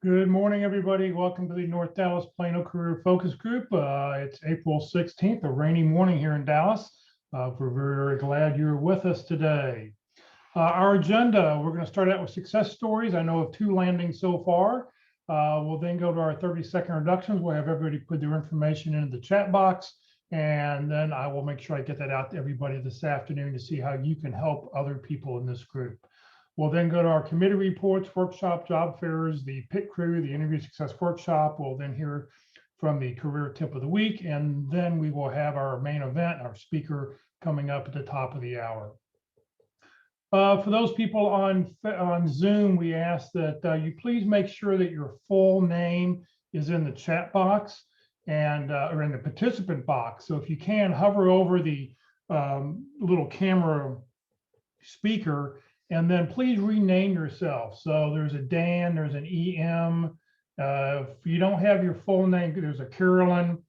Good morning, everybody. Welcome to the North Dallas Plano Career Focus Group. It's April 16th, a rainy morning here in Dallas. We're very glad you're with us today. Our agenda, we're going to start out with success stories. I know of 2 landings so far. We'll then go to our 30-second introductions. We'll have everybody put their information into the chat box, and then I will make sure I get that out to everybody this afternoon to see how you can help other people in this group. We'll then go to our committee reports, workshop, job fairs, the pit crew, the interview success workshop. We'll then hear from the career tip of the week, and then we will have our main event, our speaker coming up at the top of the hour. For those people on Zoom, we ask that you please make sure that your full name is in the chat box and or in the participant box. So if you can, hover over the little camera speaker, and then please rename yourself. So there's a Dan, there's an EM. If you don't have your full name, there's a Carolyn.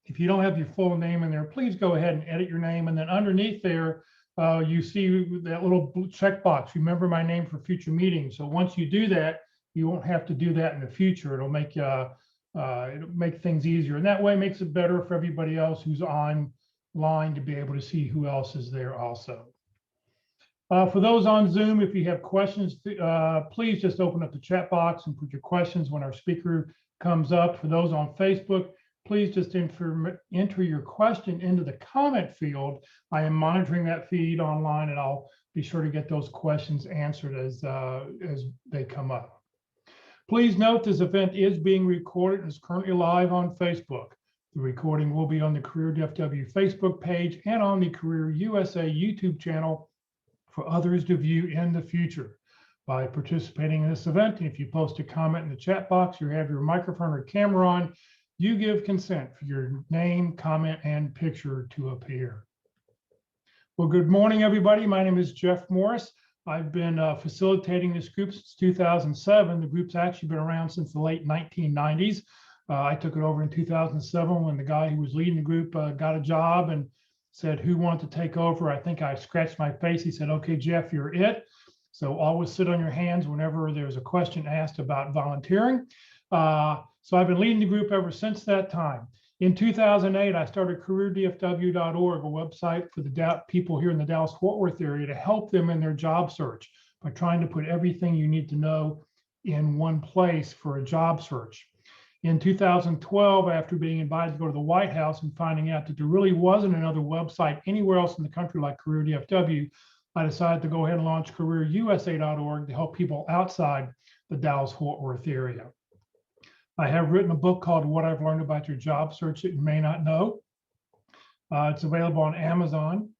If you don't have your full name in there, please go ahead and edit your name. And then underneath there, you see that little checkbox, remember my name for future meetings. So once you do that, you won't have to do that in the future. It'll make things easier. And that way it makes it better for everybody else who's online to be able to see who else is there also. For those on Zoom, if you have questions, please just open up the chat box and put your questions when our speaker comes up. For those on Facebook, please just enter your question into the comment field. I am monitoring that feed online, and I'll be sure to get those questions answered as they come up. Please note this event is being recorded and is currently live on Facebook. The recording will be on the Career DFW Facebook page and on the Career USA YouTube channel for others to view in the future. By participating in this event, and if you post a comment in the chat box, you have your microphone or camera on, you give consent for your name, comment, and picture to appear. Well, good morning, everybody. My name is Jeff Morris. I've been facilitating this group since 2007. The group's actually been around since the late 1990s. I took it over in 2007 when the guy who was leading the group got a job and said, who wanted to take over? I think I scratched my face. He said, okay, Jeff, you're it. So always sit on your hands whenever there's a question asked about volunteering. So I've been leading the group ever since that time. In 2008, I started careerdfw.org, a website for the people here in the Dallas-Fort Worth area to help them in their job search by trying to put everything you need to know in one place for a job search. In 2012, after being invited to go to the White House and finding out that there really wasn't another website anywhere else in the country like Career DFW, I decided to go ahead and launch careerusa.org to help people outside the Dallas-Fort Worth area. I have written a book called What I've Learned About Your Job Search That You May Not Know. It's available on Amazon.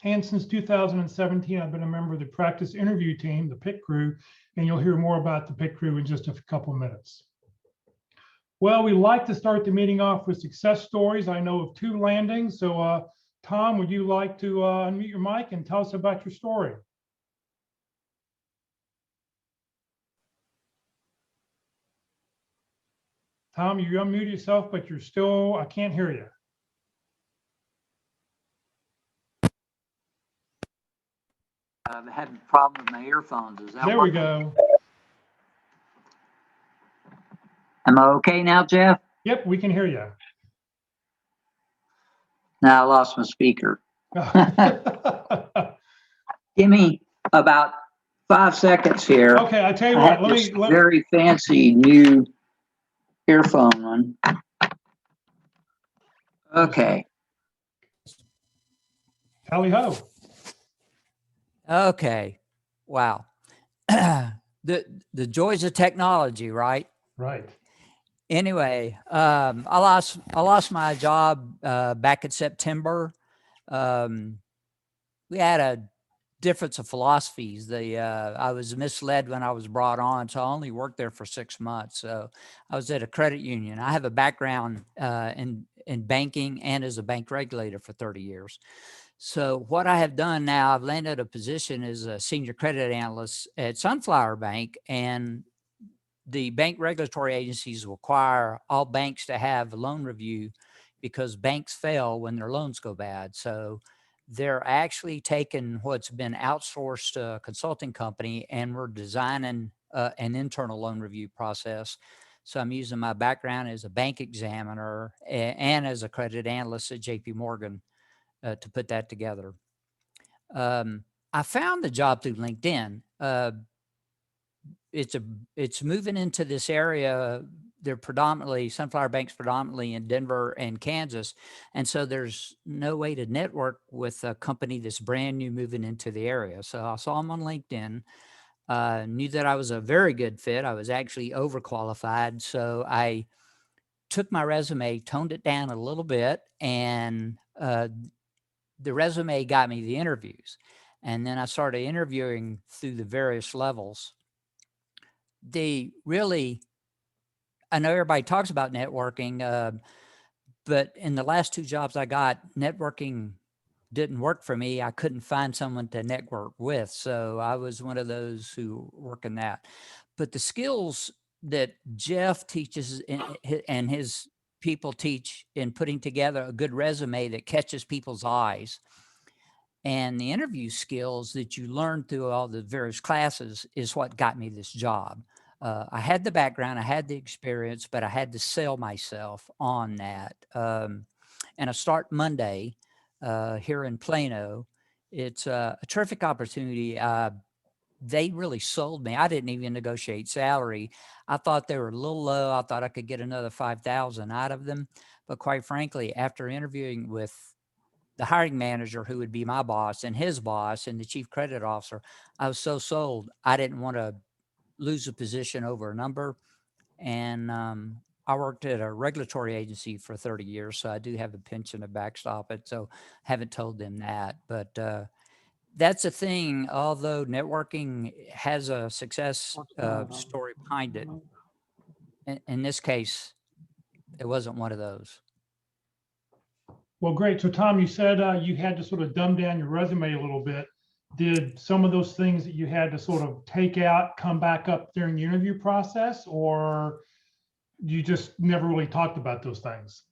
And since 2017, I've been a member of the practice interview team, the pit crew, and you'll hear more about the pit crew in just a couple of minutes. Well, we like to start the meeting off with success stories. I know of 2 landings. So Tom, would you like to unmute your mic and tell us about your story? Tom, you unmute yourself, but you're still, I can't hear you. I've had a problem with my earphones. Is that there working? we go. Am I okay now, Jeff? Yep, we can hear you. Now I lost my speaker. Give me about 5 seconds here. Okay, I tell you I what, have very fancy new earphone one. Okay. Tally ho. Okay. Wow. the joys of technology, right? Right. Anyway, I lost my job back in September. We had a difference of philosophies. I was misled when I was brought on, so I only worked there for 6 months. So I was at a credit union. I have a background in banking and as a bank regulator for 30 years. So what I have done now, I've landed a position as a senior credit analyst at Sunflower Bank, and the bank regulatory agencies require all banks to have a loan review because banks fail when their loans go bad. So they're actually taking what's been outsourced to a consulting company, and we're designing an internal loan review process. So I'm using my background as a bank examiner and as a credit analyst at JP Morgan to put that together. I found the job through LinkedIn. It's moving into this area. They're predominantly, Sunflower Bank's predominantly in Denver and Kansas. And so there's no way to network with a company that's brand new moving into the area. So I saw them on LinkedIn, knew that I was a very good fit. I was actually overqualified. So I took my resume, toned it down a little bit, and the resume got me the interviews. And then I started interviewing through the various levels. I know everybody talks about networking, but in the last 2 jobs I got, networking didn't work for me. I couldn't find someone to network with. So I was one of those who work in that. But the skills that Jeff teaches and his people teach in putting together a good resume that catches people's eyes, and the interview skills that you learn through all the various classes is what got me this job. I had the background, I had the experience, but I had to sell myself on that. And I start Monday here in Plano. It's a terrific opportunity. They really sold me. I didn't even negotiate salary. I thought they were a little low. I thought I could get another 5,000 out of them. But quite frankly, after interviewing with the hiring manager, who would be my boss, and his boss and the chief credit officer, I was so sold. I didn't want to lose a position over a number. And I worked at a regulatory agency for 30 years, so I do have a pension to backstop it. So haven't told them that, but that's a thing. Although networking has a success story behind it, in this case, it wasn't one of those. Well, great. So Tom, you said you had to sort of dumb down your resume a little bit. Did some of those things that you had to sort of take out come back up during the interview process, or you just never really talked about those things?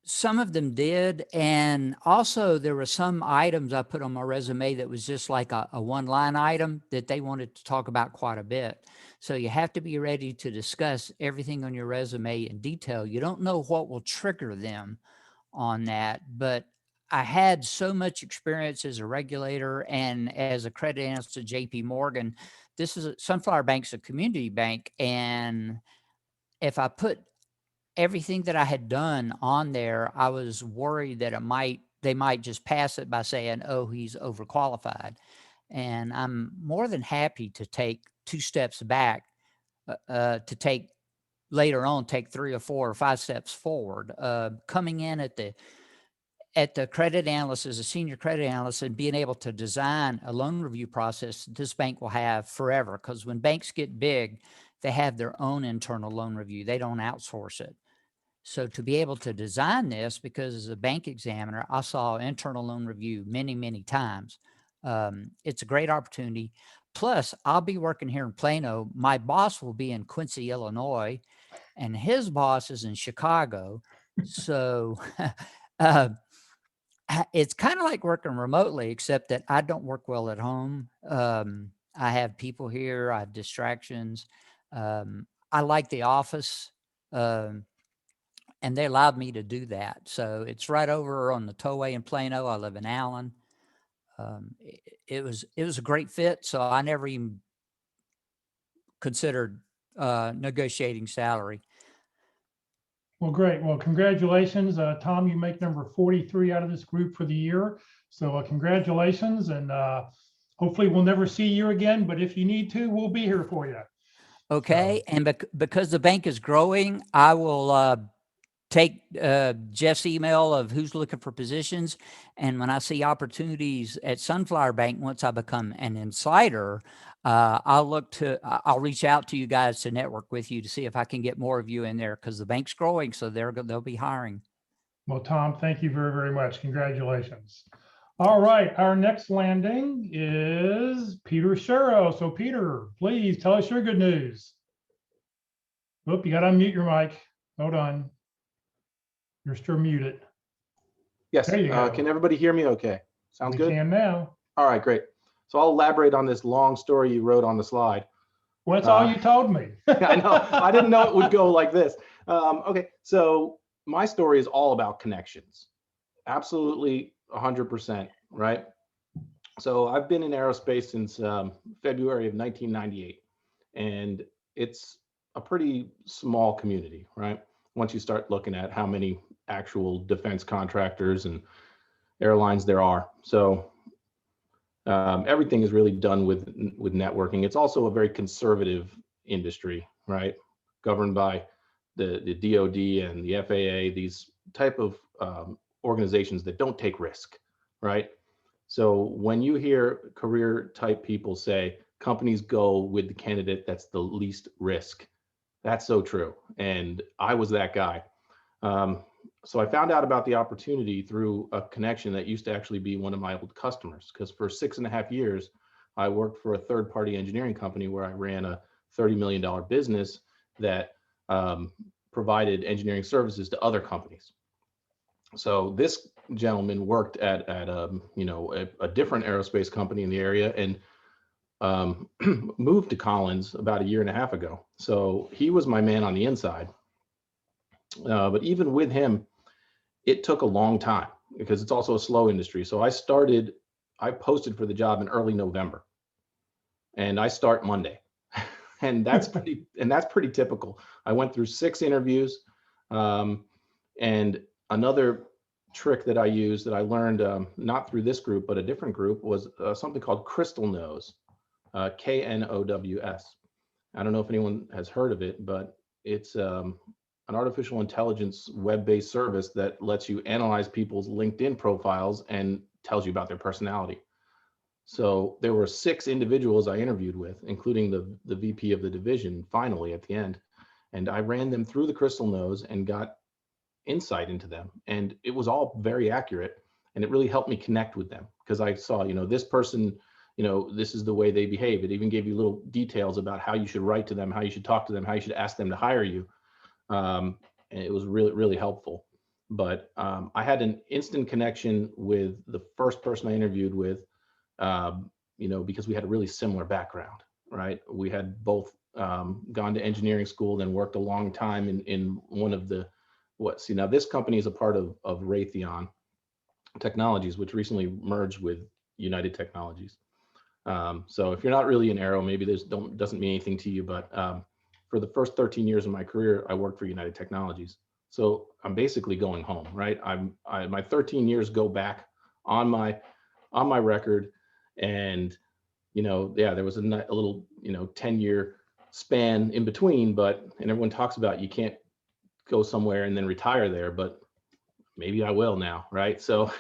Some of them did. And also there were some items I put on my resume that was just like a one-line item that they wanted to talk about quite a bit. So you have to be ready to discuss everything on your resume in detail. You don't know what will trigger them on that, but I had so much experience as a regulator and as a credit analyst at JP Morgan. Sunflower Bank's a community bank. And if I put everything that I had done on there, I was worried that they might just pass it by saying, oh, he's overqualified. And I'm more than happy to take 2 steps back, to later on take 3 or 4 or 5 steps forward. Coming in at the credit analyst as a senior credit analyst and being able to design a loan review process this bank will have forever. Because when banks get big, they have their own internal loan review. They don't outsource it. So to be able to design this, because as a bank examiner, I saw internal loan review many, many times. It's a great opportunity. Plus, I'll be working here in Plano. My boss will be in Quincy, Illinois, and his boss is in Chicago. So it's kind of like working remotely, except that I don't work well at home. I have people here. I have distractions. I like the office. And they allowed me to do that. So it's right over on the tollway in Plano. I live in Allen. It was a great fit. So I never even considered negotiating salary. Well, great. Well, congratulations, Tom. You make number 43 out of this group for the year. So congratulations, and hopefully we'll never see you again. But if you need to, we'll be here for you. Okay, and because the bank is growing, I will take Jeff's email of who's looking for positions. And when I see opportunities at Sunflower Bank, once I become an insider, I'll reach out to you guys to network with you to see if I can get more of you in there, because the bank's growing. So they'll be hiring. Well, Tom, thank you very, very much. Congratulations. All right. Our next landing is Peter Cerro. So Peter, please tell us your good news. Whoop, you got to unmute your mic. Hold on. You're still muted. Yes. There you go. Can everybody hear me okay? Sounds good? We can now. All right, great. So I'll elaborate on this long story you wrote on the slide. Well, that's all you told me. I know. I didn't know it would go like this. Okay, so my story is all about connections. Absolutely 100%, right? So I've been in aerospace since February of 1998, and it's a pretty small community, right? Once you start looking at how many actual defense contractors and airlines there are. So everything is really done with networking. It's also a very conservative industry, right? Governed by the DoD and the FAA, these type of organizations that don't take risk, right? So when you hear career type people say companies go with the candidate that's the least risk, that's so true. And I was that guy. So I found out about the opportunity through a connection that used to actually be one of my old customers, because for 6.5 years, I worked for a third-party engineering company where I ran a $30 million business that provided engineering services to other companies. So this gentleman worked at a different aerospace company in the area and moved to Collins about 1.5 years ago. So he was my man on the inside. But even with him, it took a long time because it's also a slow industry. So I posted for the job in early November, and I start Monday. And that's pretty typical. I went through 6 interviews, and another trick that I used that I learned not through this group but a different group was something called Crystal Knows, KNOWS. I don't know if anyone has heard of it, but it's an artificial intelligence web-based service that lets you analyze people's LinkedIn profiles and tells you about their personality. So there were 6 individuals I interviewed with, including the VP of the division, finally at the end. And I ran them through the Crystal Knows and got insight into them. And it was all very accurate. And it really helped me connect with them because I saw, this person, this is the way they behave. It even gave you little details about how you should write to them, how you should talk to them, how you should ask them to hire you. And it was really, really helpful. But I had an instant connection with the first person I interviewed with, because we had a really similar background, right? We had both gone to engineering school, then worked a long time in one of the, now this company is a part of Raytheon Technologies, which recently merged with United Technologies. So if you're not really an aero, maybe this doesn't mean anything to you, but for the first 13 years of my career, I worked for United Technologies. So I'm basically going home, right? My 13 years go back on my record, and there was a little 10-year span in between, and everyone talks about you can't go somewhere and then retire there, but maybe I will now, right? So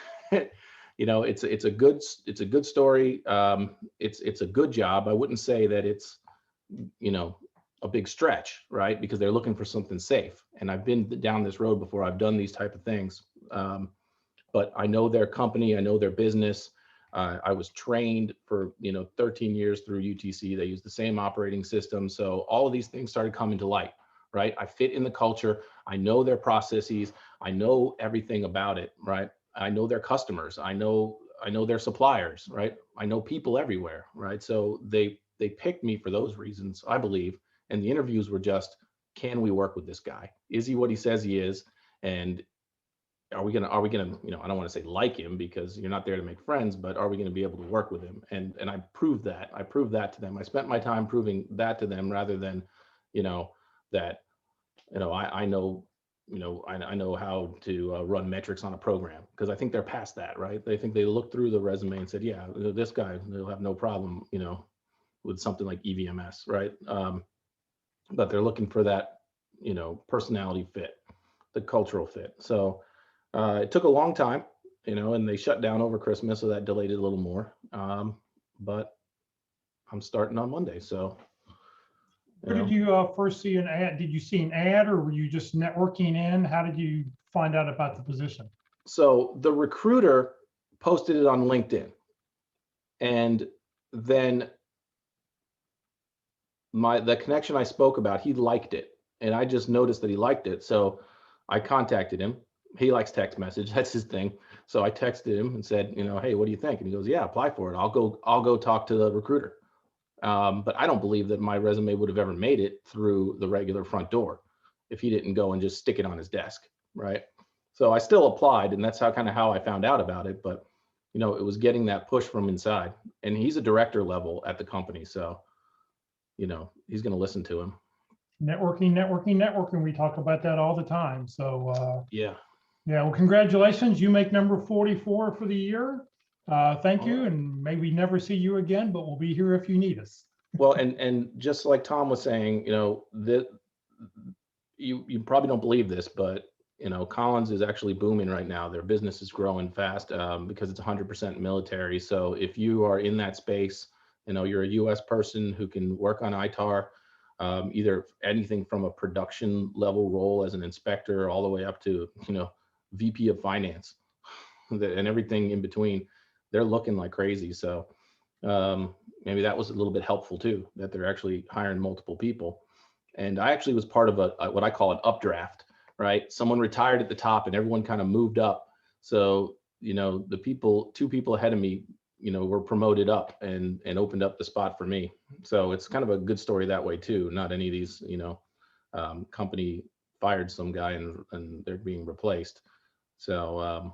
it's a good story. It's a good job. I wouldn't say that it's a big stretch, right? Because they're looking for something safe. And I've been down this road before. I've done these type of things. But I know their company, I know their business. I was trained for 13 years through UTC. They use the same operating system. So all of these things started coming to light, right? I fit in the culture. I know their processes. I know everything about it, right? I know their customers. I know their suppliers, right? I know people everywhere, right? So they picked me for those reasons, I believe. And the interviews were just, can we work with this guy? Is he what he says he is? And are we gonna, I don't want to say like him because you're not there to make friends, but are we going to be able to work with him? And I proved that. I proved that to them. I spent my time proving that to them rather than, that, I know, I know how to run metrics on a program, because I think they're past that, right? They think they looked through the resume and said, yeah, this guy, they'll have no problem, with something like EVMS, right? But they're looking for that, personality fit, the cultural fit. So it took a long time, and they shut down over Christmas, so that delayed it a little more. But I'm starting on Monday, so. Where did you first see an ad? Did you see an ad, or were you just networking in? How did you find out about the position? So the recruiter posted it on LinkedIn, and then the connection I spoke about, he liked it, and I just noticed that he liked it. So I contacted him. He likes text message. That's his thing. So I texted him and said, hey, what do you think? And he goes, yeah, apply for it. I'll go talk to the recruiter. But I don't believe that my resume would have ever made it through the regular front door if he didn't go and just stick it on his desk, right? So I still applied, and that's how I found out about it. But it was getting that push from inside, and he's a director level at the company, so he's going to listen to him. Networking. We talk about that all the time. So Yeah. yeah, well, congratulations. You make number 44 for the year. Thank you, All right. and maybe never see you again, but we'll be here if you need us. Well, and just like Tom was saying, that you probably don't believe this, but Collins is actually booming right now. Their business is growing fast because it's 100% military. So if you are in that space, you're a U.S. person who can work on ITAR, either anything from a production level role as an inspector all the way up to VP of finance and everything in between. They're looking like crazy. So maybe that was a little bit helpful too, that they're actually hiring multiple people. And I actually was part of what I call an updraft, right? Someone retired at the top and everyone kind of moved up. So, the two people ahead of me, were promoted up and opened up the spot for me. So it's kind of a good story that way too. Not any of these, company fired some guy and they're being replaced. So,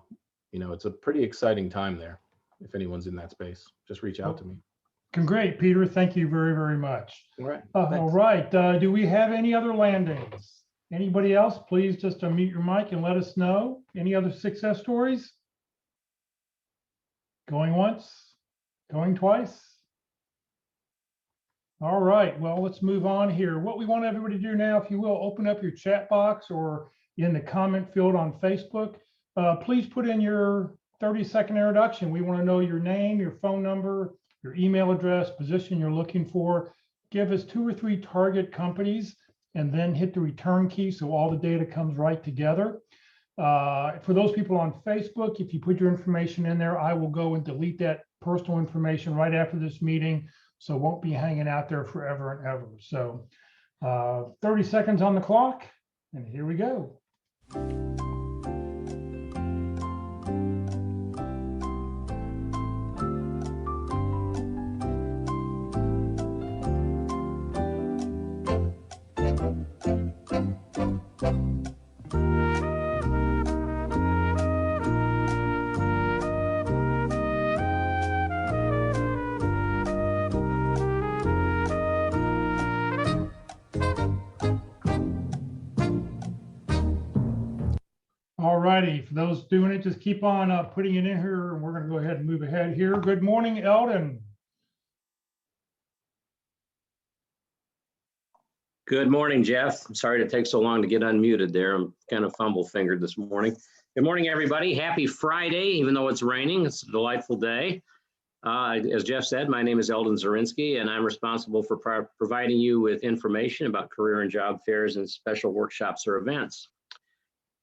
it's a pretty exciting time there. If anyone's in that space, just reach out to me. Great, Peter. Thank you very, very much. All right. All right. Do we have any other landings? Anybody else? Please just unmute your mic and let us know. Any other success stories? Going once? Going twice? All right. Well, let's move on here. What we want everybody to do now, if you will, open up your chat box or in the comment field on Facebook. Please put in your 30-second introduction. We want to know your name, your phone number, your email address, position you're looking for. Give us 2 or 3 target companies and then hit the return key so all the data comes right together. For those people on Facebook, if you put your information in there, I will go and delete that personal information right after this meeting, so it won't be hanging out there forever and ever. So 30 seconds on the clock, and here we go. All righty, for those doing it, just keep on putting it in here, and we're going to go ahead and move ahead here. Good morning, Eldon. Good morning, Jeff. I'm sorry to take so long to get unmuted there. I'm kind of fumble-fingered this morning. Good morning, everybody. Happy Friday, even though it's raining. It's a delightful day. As Jeff said, my name is Eldon Zarinsky, and I'm responsible for providing you with information about career and job fairs and special workshops or events.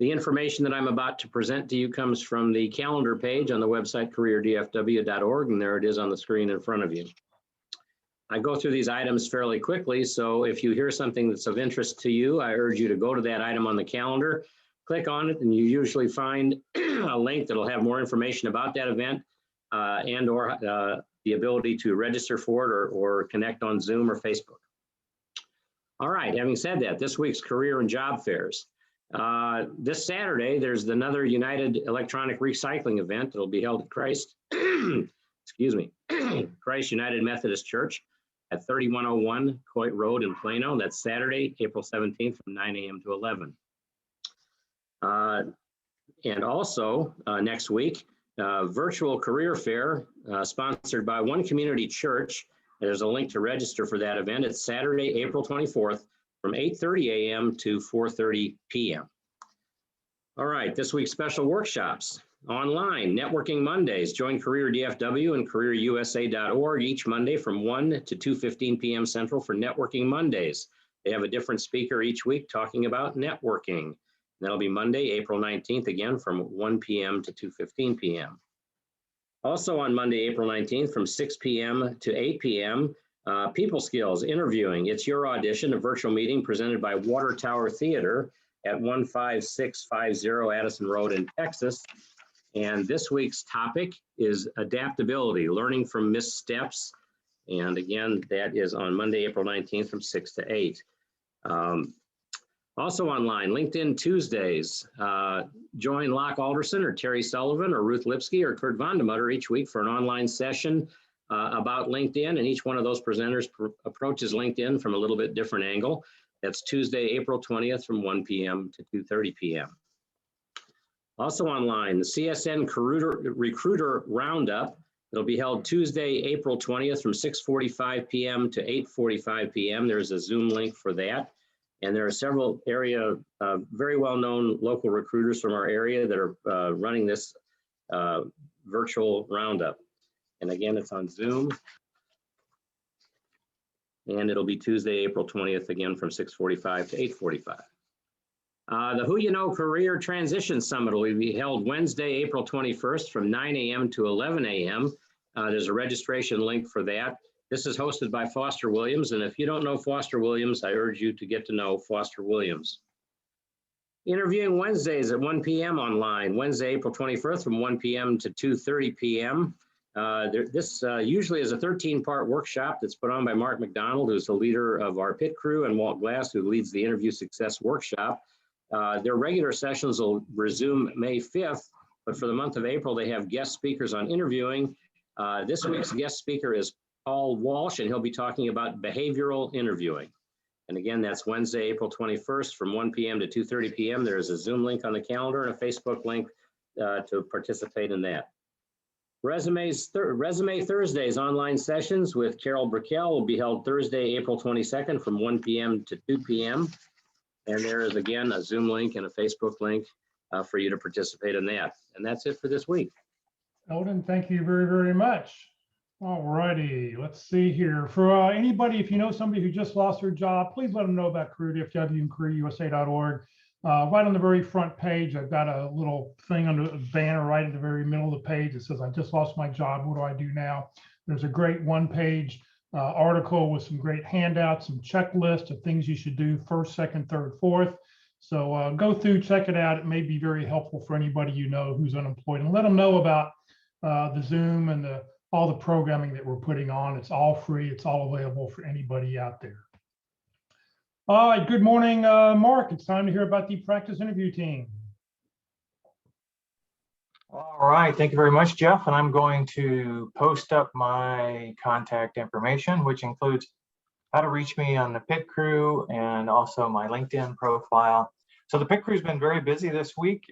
The information that I'm about to present to you comes from the calendar page on the website careerdfw.org, and there it is on the screen in front of you. I go through these items fairly quickly, so if you hear something that's of interest to you, I urge you to go to that item on the calendar, click on it, and you usually find a link that'll have more information about that event and or the ability to register for it or connect on Zoom or Facebook. All right, having said that, this week's career and job fairs. This Saturday, there's another United Electronic Recycling event that'll be held at Christ, excuse me, Christ United Methodist Church at 3101 Coit Road in Plano. That's Saturday, April 17th from 9 a.m. to 11. And also next week, virtual career fair sponsored by One Community Church. There's a link to register for that event. It's Saturday, April 24th from 8:30 a.m. to 4:30 p.m. All right, this week's special workshops. Online, Networking Mondays. Join Career DFW and CareerUSA.org each Monday from 1 to 2:15 p.m. Central for Networking Mondays. They have a different speaker each week talking about networking. That'll be Monday, April 19th, again from 1 p.m. to 2:15 p.m. Also on Monday, April 19th from 6 p.m. to 8 p.m., People Skills, Interviewing. It's Your Audition, a virtual meeting presented by Water Tower Theater at 15650 Addison Road in Texas. And this week's topic is adaptability, learning from missteps And again, that is on Monday, April 19th from 6 to 8. Also online, LinkedIn Tuesdays. Join Locke Alderson or Terry Sullivan or Ruth Lipsky or Kurt Vondemutter each week for an online session about LinkedIn. And each one of those presenters approaches LinkedIn from a little bit different angle. That's Tuesday, April 20th from 1 p.m. to 2:30 p.m. Also online, the CSN Recruiter Roundup. It'll be held Tuesday, April 20th from 6:45 p.m. to 8:45 p.m. There's a Zoom link for that. And there are several very well-known local recruiters from our area that are running this virtual roundup. And again, it's on Zoom. And it'll be Tuesday, April 20th, again from 6:45 to 8:45. The Who You Know Career Transition Summit will be held Wednesday, April 21st from 9 a.m. to 11 a.m. There's a registration link for that. This is hosted by Foster Williams, and if you don't know Foster Williams, I urge you to get to know Foster Williams. Interviewing Wednesdays at 1 p.m. online, Wednesday, April 21st from 1 p.m. to 2:30 p.m. This usually is a 13-part workshop that's put on by Mark McDonald, who's the leader of our pit crew, and Walt Glass, who leads the Interview Success Workshop. Their regular sessions will resume May 5th, but for the month of April, they have guest speakers on interviewing. This week's guest speaker is Paul Walsh, and he'll be talking about behavioral interviewing. And again, that's Wednesday, April 21st from 1 p.m. to 2:30 p.m. There is a Zoom link on the calendar and a Facebook link to participate in that. Resume Thursdays online sessions with Carol Brickell will be held Thursday, April 22nd from 1 p.m. to 2 p.m. And there is, again, a Zoom link and a Facebook link for you to participate in that. And that's it for this week. Eldon, thank you very, very much. All righty, let's see here. For anybody, if you know somebody who just lost their job, please let them know about CareerDFW and CareerUSA.org. Right on the very front page, I've got a little thing under a banner right at the very middle of the page that says, I just lost my job. What do I do now? There's a great one-page article with some great handouts, some checklists of things you should do first, second, third, fourth. So go through, check it out. It may be very helpful for anybody you know who's unemployed, and let them know about the Zoom and all the programming that we're putting on. It's all free. It's all available for anybody out there. All right, good morning, Mark. It's time to hear about the practice interview team. All right, thank you very much, Jeff. And I'm going to post up my contact information, which includes how to reach me on the pit crew and also my LinkedIn profile. So the pit crew's been very busy this week.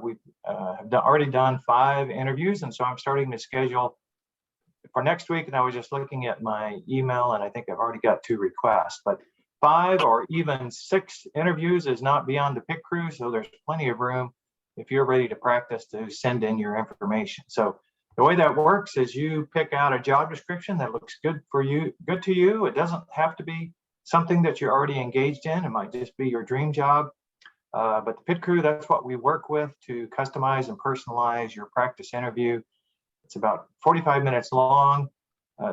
We've already done 5 interviews, and so I'm starting to schedule for next week. And I was just looking at my email, and I think I've already got 2 requests, but 5 or even 6 interviews is not beyond the pit crew. So there's plenty of room if you're ready to practice to send in your information. So the way that works is you pick out a job description that looks good for you, good to you. It doesn't have to be something that you're already engaged in. It might just be your dream job. But the pit crew, that's what we work with to customize and personalize your practice interview. It's about 45 minutes long.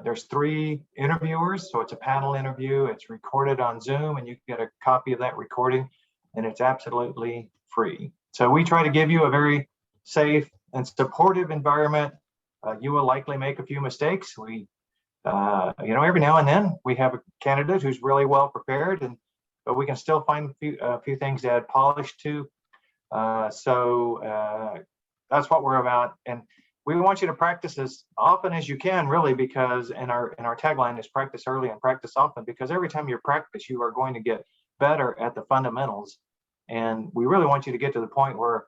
There's 3 interviewers, so it's a panel interview. It's recorded on Zoom, and you can get a copy of that recording, and it's absolutely free. So we try to give you a very safe and supportive environment. You will likely make a few mistakes. We, every now and then we have a candidate who's really well prepared, but we can still find a few things to add polish to. So that's what we're about. And we want you to practice as often as you can, really, because in our tagline is practice early and practice often, because every time you practice, you are going to get better at the fundamentals. And we really want you to get to the point where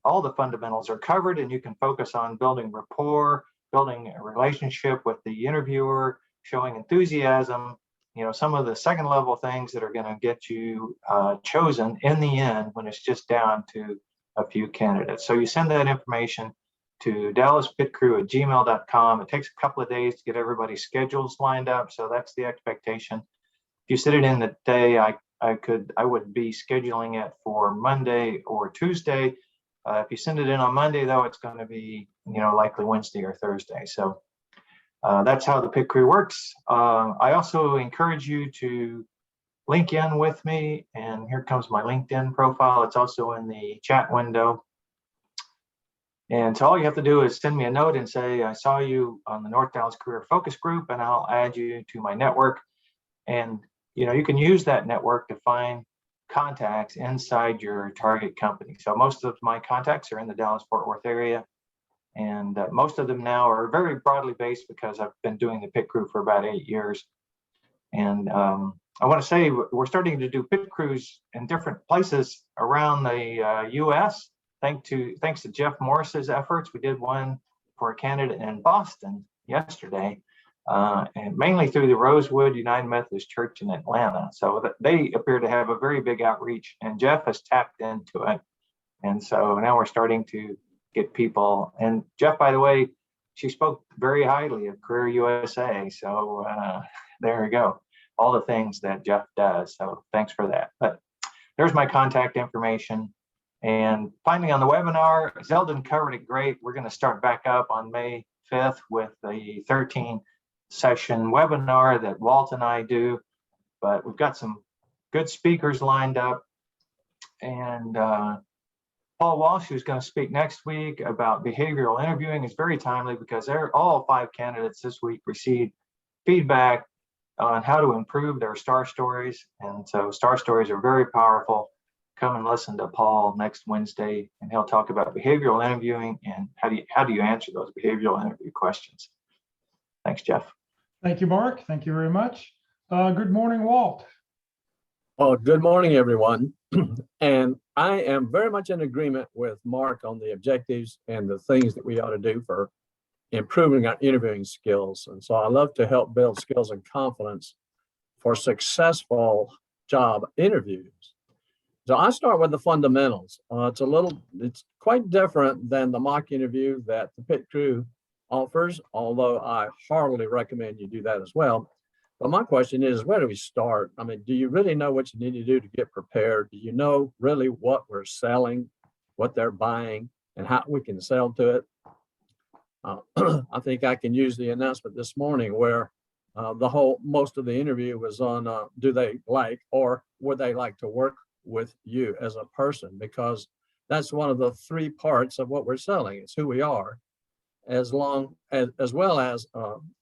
all the fundamentals are covered and you can focus on building rapport, building a relationship with the interviewer, showing enthusiasm, some of the second level things that are going to get you chosen in the end when it's just down to a few candidates. So you send that information to dallaspitcrew@gmail.com. It takes a couple of days to get everybody's schedules lined up. So that's the expectation. If you send it in the day, I would be scheduling it for Monday or Tuesday. If you send it in on Monday, though, it's going to be, likely Wednesday or Thursday. So that's how the pit crew works. I also encourage you to link in with me, and here comes my LinkedIn profile. It's also in the chat window. And so all you have to do is send me a note and say, I saw you on the North Dallas Career Focus Group, and I'll add you to my network. And you can use that network to find contacts inside your target company. So most of my contacts are in the Dallas-Fort Worth area. And most of them now are very broadly based because I've been doing the PIT crew for about 8 years. And I want to say we're starting to do PIT crews in different places around the US. Thanks to Jeff Morris's efforts. We did one for a candidate in Boston yesterday, and mainly through the Rosewood United Methodist Church in Atlanta. So they appear to have a very big outreach, and Jeff has tapped into it. And so now we're starting to get people. And Jeff, by the way, she spoke very highly of Career USA. So there we go. All the things that Jeff does. So thanks for that. But there's my contact information. And finally, on the webinar, Zeldin covered it great. We're going to start back up on May 5th with the 13-session webinar that Walt and I do. But we've got some good speakers lined up. And Paul Walsh, who's going to speak next week about behavioral interviewing, is very timely because all 5 candidates this week received feedback on how to improve their STAR stories. And so STAR stories are very powerful. Come and listen to Paul next Wednesday, and he'll talk about behavioral interviewing and how do you answer those behavioral interview questions. Thanks, Jeff. Thank you, Mark. Thank you very much. Good morning, Walt. Well, good morning, everyone. And I am very much in agreement with Mark on the objectives and the things that we ought to do for improving our interviewing skills. And so I love to help build skills and confidence for successful job interviews. So I start with the fundamentals. It's quite different than the mock interview that the PIT crew offers, although I heartily recommend you do that as well. But my question is, where do we start? I mean, do you really know what you need to do to get prepared? Do you know really what we're selling, what they're buying, and how we can sell to it? I think I can use the announcement this morning where most of the interview was on do they like or would they like to work with you as a person, because that's one of the 3 parts of what we're selling. It's who we are, as well as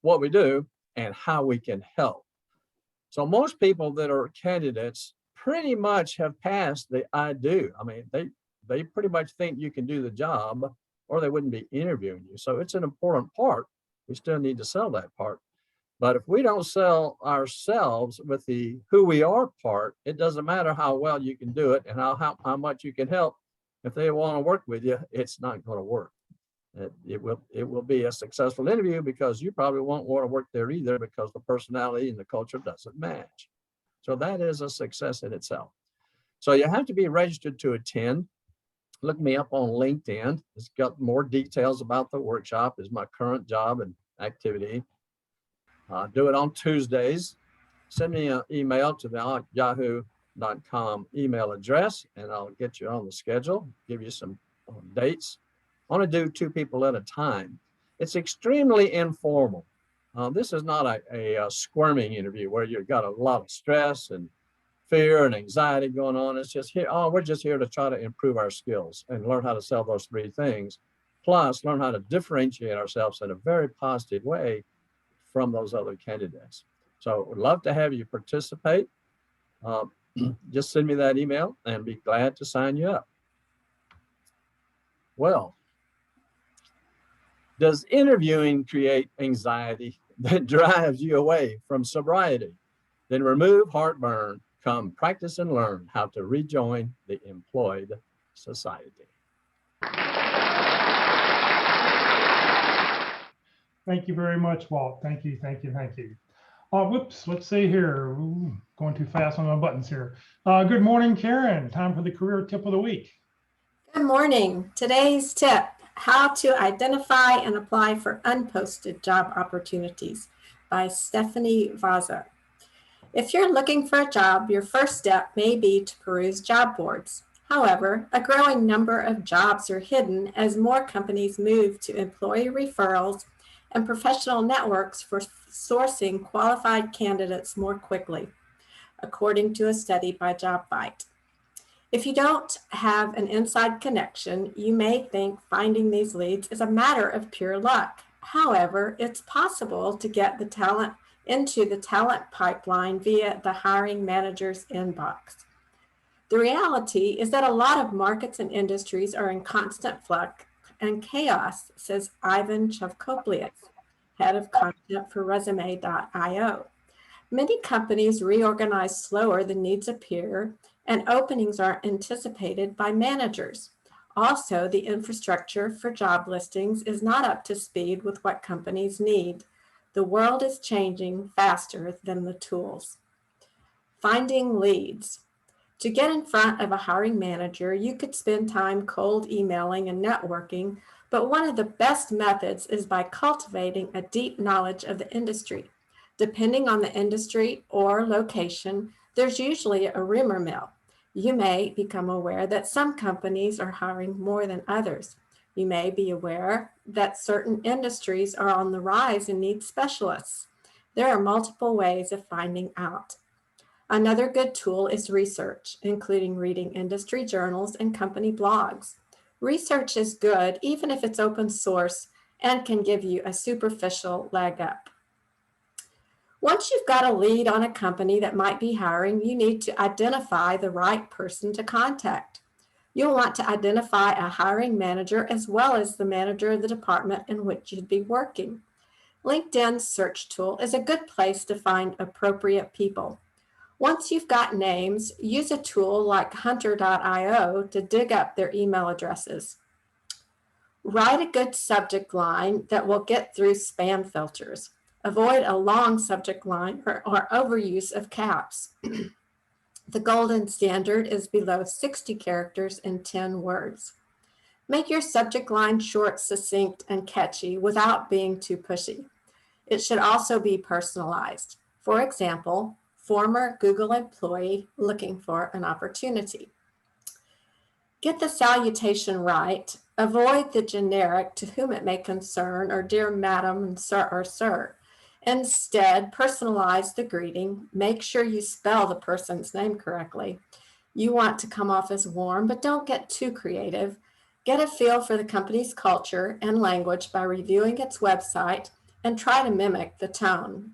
what we do and how we can help. So most people that are candidates pretty much have passed the I do. I mean, they pretty much think you can do the job or they wouldn't be interviewing you. So it's an important part. We still need to sell that part. But if we don't sell ourselves with the who we are part, it doesn't matter how well you can do it and how much you can help. If they want to work with you, it's not going to work. It will be a successful interview because you probably won't want to work there either because the personality and the culture doesn't match. So that is a success in itself. So you have to be registered to attend. Look me up on LinkedIn. It's got more details about the workshop. Is my current job and activity. Do it on Tuesdays. Send me an email to the yahoo.com email address, and I'll get you on the schedule, give you some dates. I want to do 2 people at a time. It's extremely informal. This is not a squirming interview where you've got a lot of stress and fear and anxiety going on. It's just here, we're just here to try to improve our skills and learn how to sell those 3 things, plus learn how to differentiate ourselves in a very positive way from those other candidates. So would love to have you participate. Just send me that email and be glad to sign you up. Well, does interviewing create anxiety that drives you away from sobriety? Then remove heartburn. Come practice and learn how to rejoin the employed society. Thank you very much, Walt. Thank you, thank you, thank you. Whoops, let's see here. Ooh, going too fast on my buttons here. Good morning, Karen. Time for the career tip of the week. Good morning. Today's tip, how to identify and apply for unposted job opportunities by Stephanie Vaza. If you're looking for a job, your first step may be to peruse job boards. However, a growing number of jobs are hidden as more companies move to employee referrals and professional networks for sourcing qualified candidates more quickly, according to a study by JobVite. If you don't have an inside connection, you may think finding these leads is a matter of pure luck. However, it's possible to get the talent into the talent pipeline via the hiring manager's inbox. The reality is that a lot of markets and industries are in constant flux and chaos, says Ivan Chavkoplius, head of content for Resume.io. Many companies reorganize slower than needs appear, and openings aren't anticipated by managers. Also, the infrastructure for job listings is not up to speed with what companies need. The world is changing faster than the tools. Finding leads. To get in front of a hiring manager, you could spend time cold emailing and networking, but one of the best methods is by cultivating a deep knowledge of the industry. Depending on the industry or location, there's usually a rumor mill. You may become aware that some companies are hiring more than others. You may be aware that certain industries are on the rise and need specialists. There are multiple ways of finding out. Another good tool is research, including reading industry journals and company blogs. Research is good, even if it's open source, and can give you a superficial leg up. Once you've got a lead on a company that might be hiring, you need to identify the right person to contact. You'll want to identify a hiring manager as well as the manager of the department in which you'd be working. LinkedIn's search tool is a good place to find appropriate people. Once you've got names, use a tool like hunter.io to dig up their email addresses. Write a good subject line that will get through spam filters. Avoid a long subject line or overuse of caps. The golden standard is below 60 characters and 10 words. Make your subject line short, succinct, and catchy without being too pushy. It should also be personalized. For example, former Google employee looking for an opportunity. Get the salutation right. Avoid the generic "to whom it may concern" or "dear madam" and "sir" or "sir." Instead, personalize the greeting. Make sure you spell the person's name correctly. You want to come off as warm, but don't get too creative. Get a feel for the company's culture and language by reviewing its website and try to mimic the tone.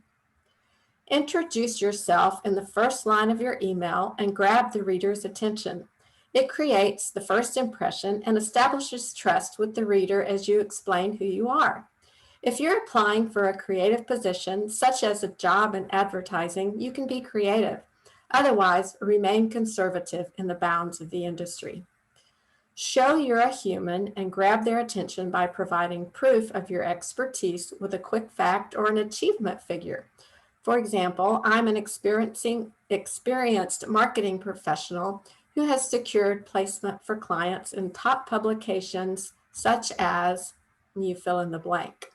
Introduce yourself in the first line of your email and grab the reader's attention. It creates the first impression and establishes trust with the reader as you explain who you are. If you're applying for a creative position, such as a job in advertising, you can be creative. Otherwise, remain conservative in the bounds of the industry. Show you're a human and grab their attention by providing proof of your expertise with a quick fact or an achievement figure. For example, I'm an experienced marketing professional who has secured placement for clients in top publications such as, you fill in the blank.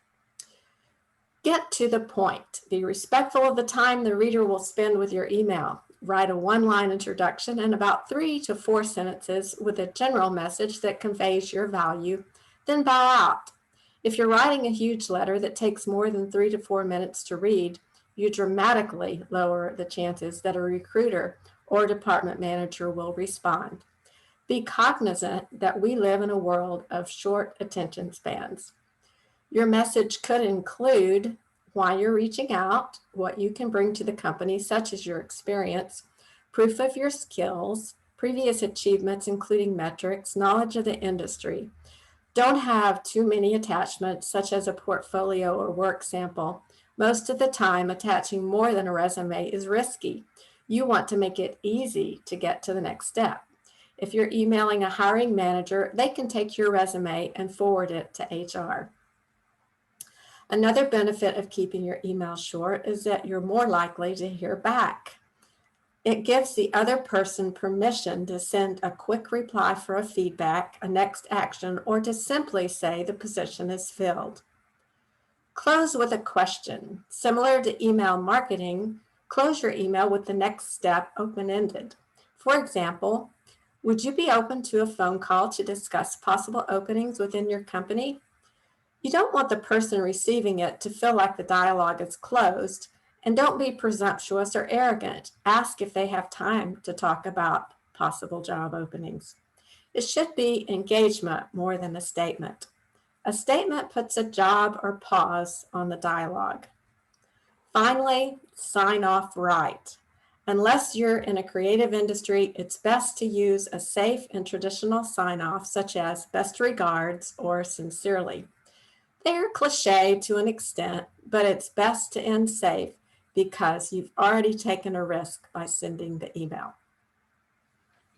Get to the point. Be respectful of the time the reader will spend with your email. Write a one-line introduction and about 3 to 4 sentences with a general message that conveys your value, then bow out. If you're writing a huge letter that takes more than 3 to 4 minutes to read, you dramatically lower the chances that a recruiter or department manager will respond. Be cognizant that we live in a world of short attention spans. Your message could include why you're reaching out, what you can bring to the company, such as your experience, proof of your skills, previous achievements, including metrics, knowledge of the industry. Don't have too many attachments, such as a portfolio or work sample. Most of the time, attaching more than a resume is risky. You want to make it easy to get to the next step. If you're emailing a hiring manager, they can take your resume and forward it to HR. Another benefit of keeping your email short is that you're more likely to hear back. It gives the other person permission to send a quick reply for a feedback, a next action, or to simply say the position is filled. Close with a question. Similar to email marketing, close your email with the next step open-ended. For example, would you be open to a phone call to discuss possible openings within your company? You don't want the person receiving it to feel like the dialogue is closed, and don't be presumptuous or arrogant. Ask if they have time to talk about possible job openings. It should be engagement more than a statement. A statement puts a job or pause on the dialogue. Finally, sign off right. Unless you're in a creative industry, it's best to use a safe and traditional sign-off such as best regards or sincerely. They're cliche to an extent, but it's best to end safe because you've already taken a risk by sending the email.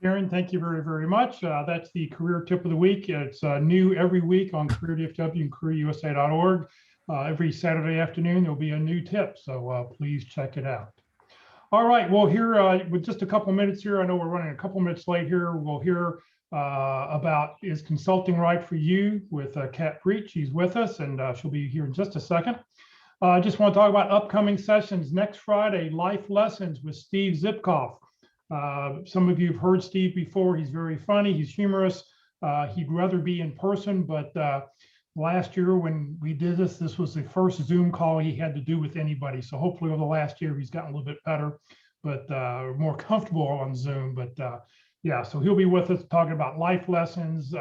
Karen, thank you very, very much. That's the career tip of the week. It's new every week on Career DFW and careerusa.org. Every Saturday afternoon, there'll be a new tip, so please check it out. All right, well, here with just a couple minutes here, I know we're running a couple minutes late here. We'll hear about Is Consulting Right for You with Cat Breet. She's with us and she'll be here in just a second. I just want to talk about upcoming sessions. Next Friday, Life Lessons with Steve Zipkoff. Some of you have heard Steve before. He's very funny, he's humorous. He'd rather be in person, but last year when we did this, this was the first Zoom call he had to do with anybody. So hopefully over the last year, he's gotten a little bit better, but more comfortable on Zoom. But yeah, so he'll be with us talking about life lessons.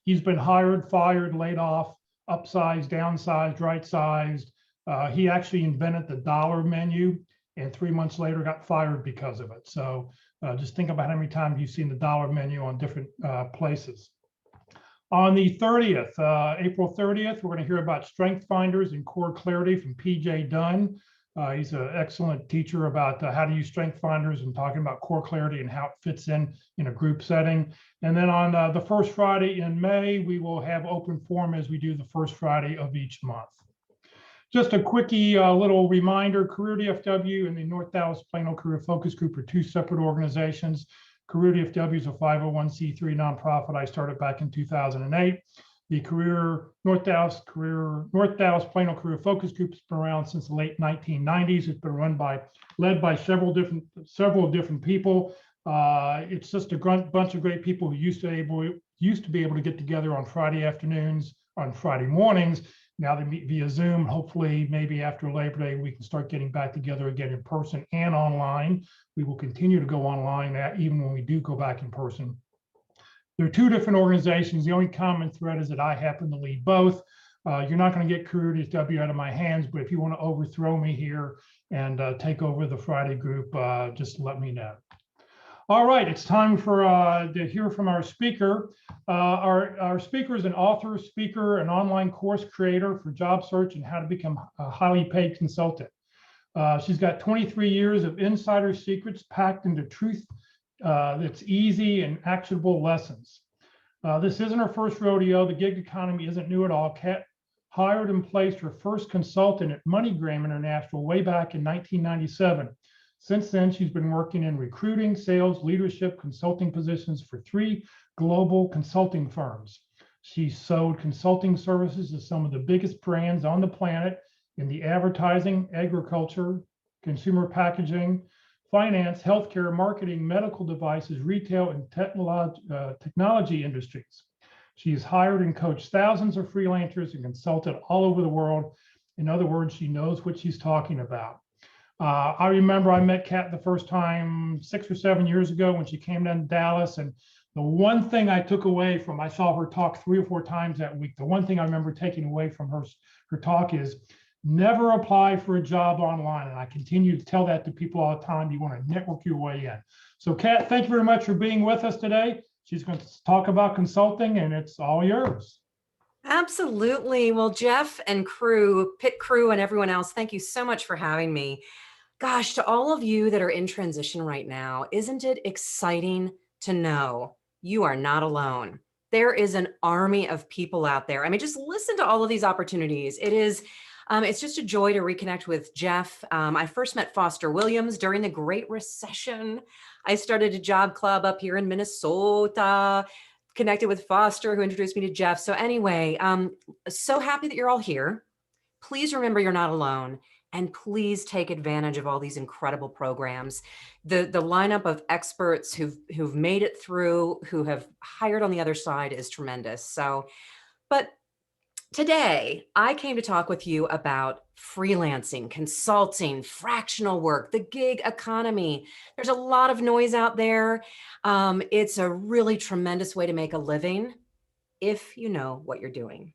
He's been hired, fired, laid off, upsized, downsized, right-sized. He actually invented the dollar menu and 3 months later got fired because of it. So just think about how many times you've seen the dollar menu on different places. On the 30th, April 30th, we're going to hear about Strength Finders and Core Clarity from PJ Dunn. He's an excellent teacher about how to use Strength Finders and talking about Core Clarity and how it fits in a group setting. And then on the first Friday in May, we will have open forum as we do the first Friday of each month. Just a quickie little reminder, Career DFW and the North Dallas Plano Career Focus Group are two separate organizations. Career DFW is a 501c3 nonprofit I started back in 2008. The North Dallas Plano Career Focus Group has been around since the late 1990s. It's been led by several different people. It's just a bunch of great people who used to be able to get together on Friday afternoons, on Friday mornings. Now they meet via Zoom. Hopefully, maybe after Labor Day, we can start getting back together again in person and online. We will continue to go online even when we do go back in person. There are two different organizations. The only common thread is that I happen to lead both. You're not going to get Career DFW out of my hands, but if you want to overthrow me here and take over the Friday group, just let me know. All right, it's time to hear from our speaker. Our speaker is an author, speaker, and online course creator for job search and how to become a highly paid consultant. She's got 23 years of insider secrets packed into truth that's easy and actionable lessons. This isn't her first rodeo. The gig economy isn't new at all. Cat hired and placed her first consultant at MoneyGram International way back in 1997. Since then, she's been working in recruiting, sales, leadership, consulting positions for 3 global consulting firms. She's sold consulting services to some of the biggest brands on the planet in the advertising, agriculture, consumer packaging, finance, healthcare, marketing, medical devices, retail, and technology industries. She's hired and coached thousands of freelancers and consulted all over the world. In other words, she knows what she's talking about. I remember I met Kat the first time 6 or 7 years ago when she came down to Dallas. And the one thing I took away from, I saw her talk 3 or 4 times that week. The one thing I remember taking away from her talk is never apply for a job online. And I continue to tell that to people all the time. You want to network your way in. So Kat, thank you very much for being with us today. She's going to talk about consulting and it's all yours. Absolutely. Well, Jeff and crew, pit crew and everyone else, thank you so much for having me. Gosh, to all of you that are in transition right now, isn't it exciting to know you are not alone? There is an army of people out there. I mean, just listen to all of these opportunities. It's just a joy to reconnect with Jeff. I first met Foster Williams during the Great Recession. I started a job club up here in Minnesota, connected with Foster, who introduced me to Jeff. So anyway, so happy that you're all here. Please remember you're not alone. And please take advantage of all these incredible programs. The lineup of experts who've made it through, who have hired on the other side is tremendous. So, but Today, I came to talk with you about freelancing, consulting, fractional work, the gig economy. There's a lot of noise out there. It's a really tremendous way to make a living if you know what you're doing.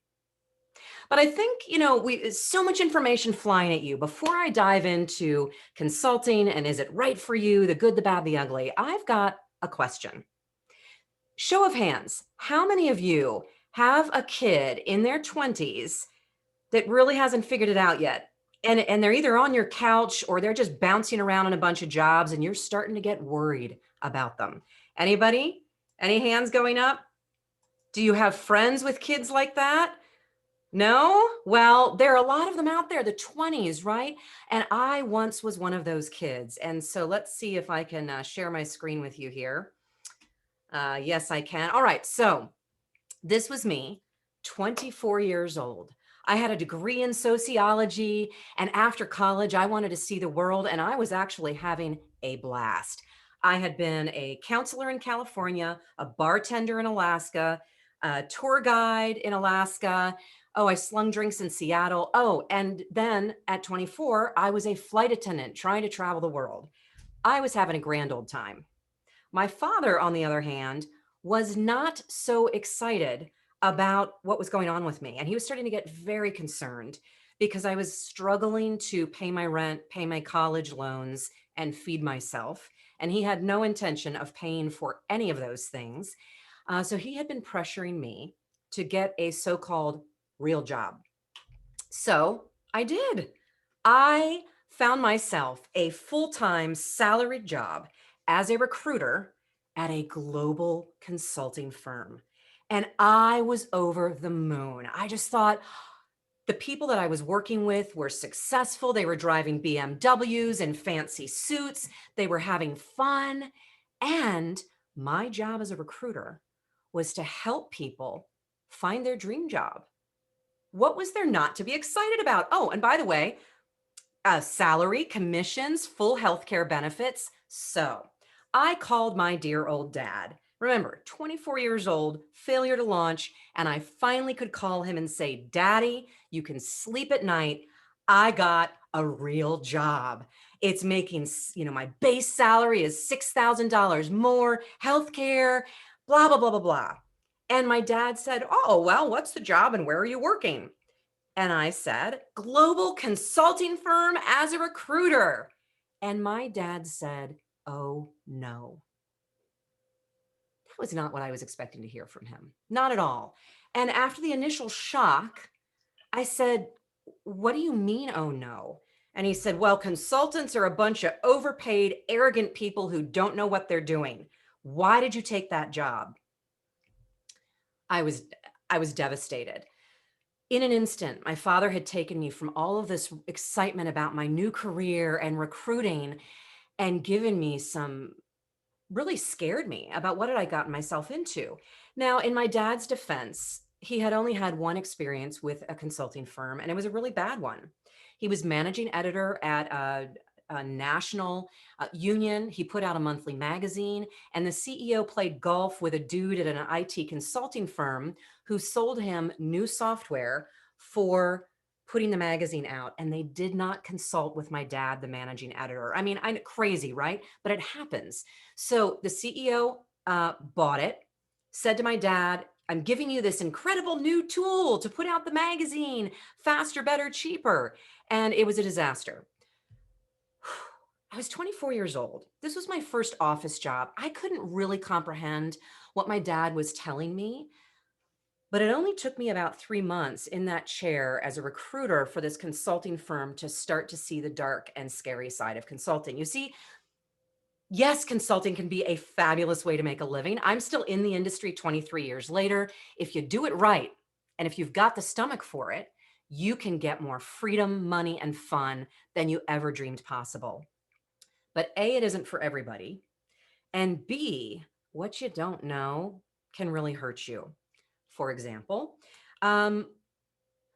But I think, so much information flying at you. Before I dive into consulting and is it right for you, the good, the bad, the ugly, I've got a question. Show of hands, how many of you have a kid in their 20s that really hasn't figured it out yet? And they're either on your couch or they're just bouncing around on a bunch of jobs and you're starting to get worried about them. Anybody? Any hands going up? Do you have friends with kids like that? No? Well, there are a lot of them out there, the 20s, right? And I once was one of those kids. And so let's see if I can share my screen with you here. Yes, I can. All right. So this was me, 24 years old. I had a degree in sociology, and after college, I wanted to see the world, and I was actually having a blast. I had been a counselor in California, a bartender in Alaska, a tour guide in Alaska. Oh, I slung drinks in Seattle. Oh, and then at 24, I was a flight attendant trying to travel the world. I was having a grand old time. My father, on the other hand, was not so excited about what was going on with me. And he was starting to get very concerned because I was struggling to pay my rent, pay my college loans, and feed myself. And he had no intention of paying for any of those things. So he had been pressuring me to get a so-called real job. So I did. I found myself a full-time salaried job as a recruiter at a global consulting firm. And I was over the moon. I just thought the people that I was working with were successful. They were driving BMWs and fancy suits. They were having fun. And my job as a recruiter was to help people find their dream job. What was there not to be excited about? Oh, and by the way, salary, commissions, full healthcare benefits. So I called my dear old dad. Remember, 24 years old, failure to launch, and I finally could call him and say, Daddy, you can sleep at night. I got a real job. It's making, my base salary is $6,000 more, healthcare, blah, blah, blah, blah, blah. And my dad said, oh, well, what's the job and where are you working? And I said, global consulting firm as a recruiter. And my dad said, oh no. That was not what I was expecting to hear from him. Not at all. And after the initial shock, I said, what do you mean, oh no? And he said, well, consultants are a bunch of overpaid, arrogant people who don't know what they're doing. Why did you take that job? I was devastated. In an instant, my father had taken me from all of this excitement about my new career and recruiting and given me really scared me about what had I gotten myself into. Now, in my dad's defense, he had only had one experience with a consulting firm, and it was a really bad one. He was managing editor at a national union. He put out a monthly magazine, and the CEO played golf with a dude at an IT consulting firm who sold him new software for putting the magazine out. And they did not consult with my dad, the managing editor. I mean, I'm crazy, right? But it happens. So the CEO bought it, said to my dad, I'm giving you this incredible new tool to put out the magazine faster, better, cheaper. And it was a disaster. I was 24 years old. This was my first office job. I couldn't really comprehend what my dad was telling me, but it only took me about 3 months in that chair as a recruiter for this consulting firm to start to see the dark and scary side of consulting. You see, yes, consulting can be a fabulous way to make a living. I'm still in the industry 23 years later. If you do it right, and if you've got the stomach for it, you can get more freedom, money, and fun than you ever dreamed possible. But A, it isn't for everybody. And B, what you don't know can really hurt you. For example,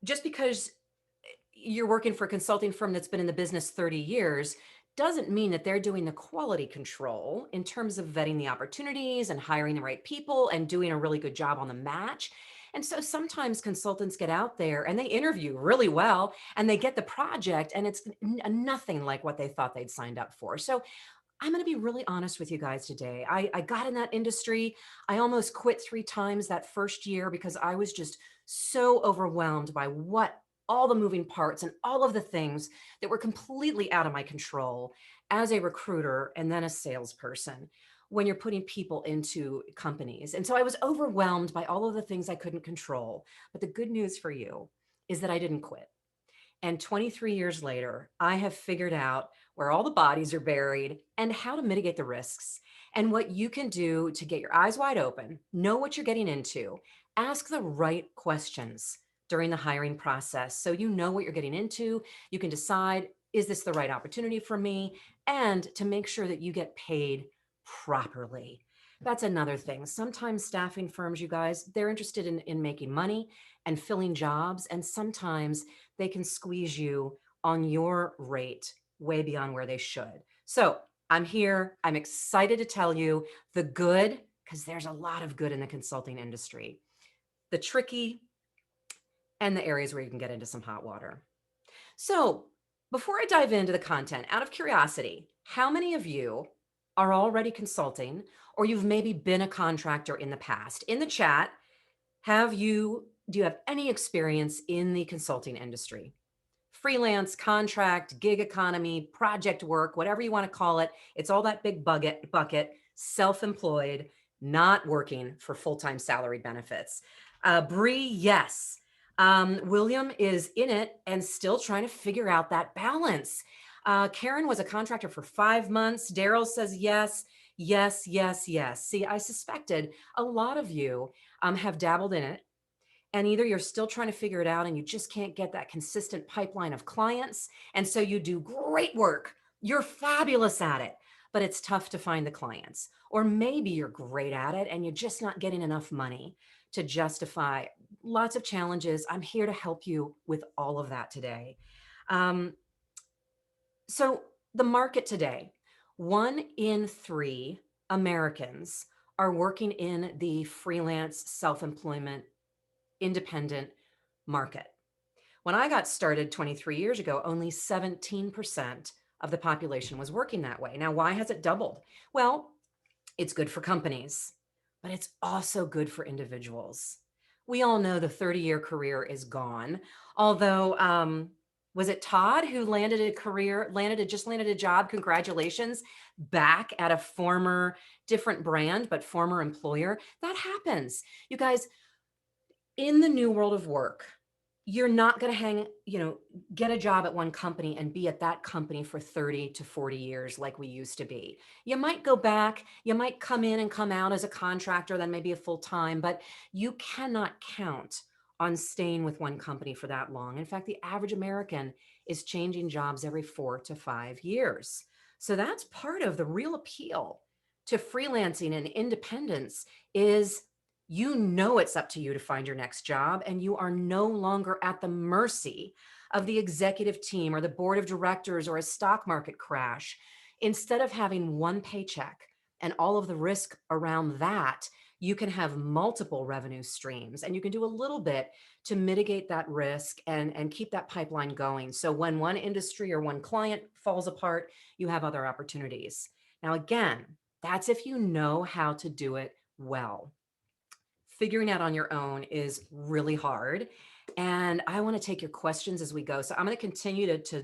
just because you're working for a consulting firm that's been in the business 30 years doesn't mean that they're doing the quality control in terms of vetting the opportunities and hiring the right people and doing a really good job on the match. And so sometimes consultants get out there and they interview really well and they get the project and it's nothing like what they thought they'd signed up for. So I'm going to be really honest with you guys today. I got in that industry. I almost quit 3 times that first year because I was just so overwhelmed by all the moving parts and all of the things that were completely out of my control as a recruiter and then a salesperson when you're putting people into companies. And so I was overwhelmed by all of the things I couldn't control. But the good news for you is that I didn't quit. And 23 years later, I have figured out where all the bodies are buried and how to mitigate the risks and what you can do to get your eyes wide open, know what you're getting into, ask the right questions during the hiring process so you know what you're getting into. You can decide, is this the right opportunity for me? And to make sure that you get paid properly. That's another thing. Sometimes staffing firms, you guys, they're interested in making money and filling jobs. And sometimes they can squeeze you on your rate way beyond where they should. So I'm here. I'm excited to tell you the good, because there's a lot of good in the consulting industry, the tricky, and the areas where you can get into some hot water. So before I dive into the content, out of curiosity, how many of you are already consulting, or you've maybe been a contractor in the past? In the chat, do you have any experience in the consulting industry? Freelance, contract, gig economy, project work, whatever you want to call it. It's all that big bucket, self-employed, not working for full-time salary benefits. Bree, yes. William is in it and still trying to figure out that balance. Karen was a contractor for 5 months. Daryl says yes, yes, yes, yes. See, I suspected a lot of you have dabbled in it. And either you're still trying to figure it out and you just can't get that consistent pipeline of clients. And so you do great work. You're fabulous at it, but it's tough to find the clients. Or maybe you're great at it and you're just not getting enough money to justify. Lots of challenges. I'm here to help you with all of that today. So the market today, 1 in 3 Americans are working in the freelance self-employment independent market. When I got started 23 years ago, only 17% of the population was working that way. Now, why has it doubled? Well, it's good for companies, but it's also good for individuals. We all know the 30-year career is gone. Although, was it Todd who landed a job, congratulations, back at a different brand, but former employer? That happens. You guys, in the new world of work, you're not going to get a job at one company and be at that company for 30 to 40 years like we used to be. You might go back, you might come in and come out as a contractor, then maybe a full-time, but you cannot count on staying with one company for that long. In fact, the average American is changing jobs every 4 to 5 years. So that's part of the real appeal to freelancing and independence is it's up to you to find your next job, and you are no longer at the mercy of the executive team or the board of directors or a stock market crash. Instead of having one paycheck and all of the risk around that, you can have multiple revenue streams, and you can do a little bit to mitigate that risk and keep that pipeline going. So when one industry or one client falls apart, you have other opportunities. Now, again, that's if you know how to do it well. Figuring out on your own is really hard. And I want to take your questions as we go. So I'm going to continue to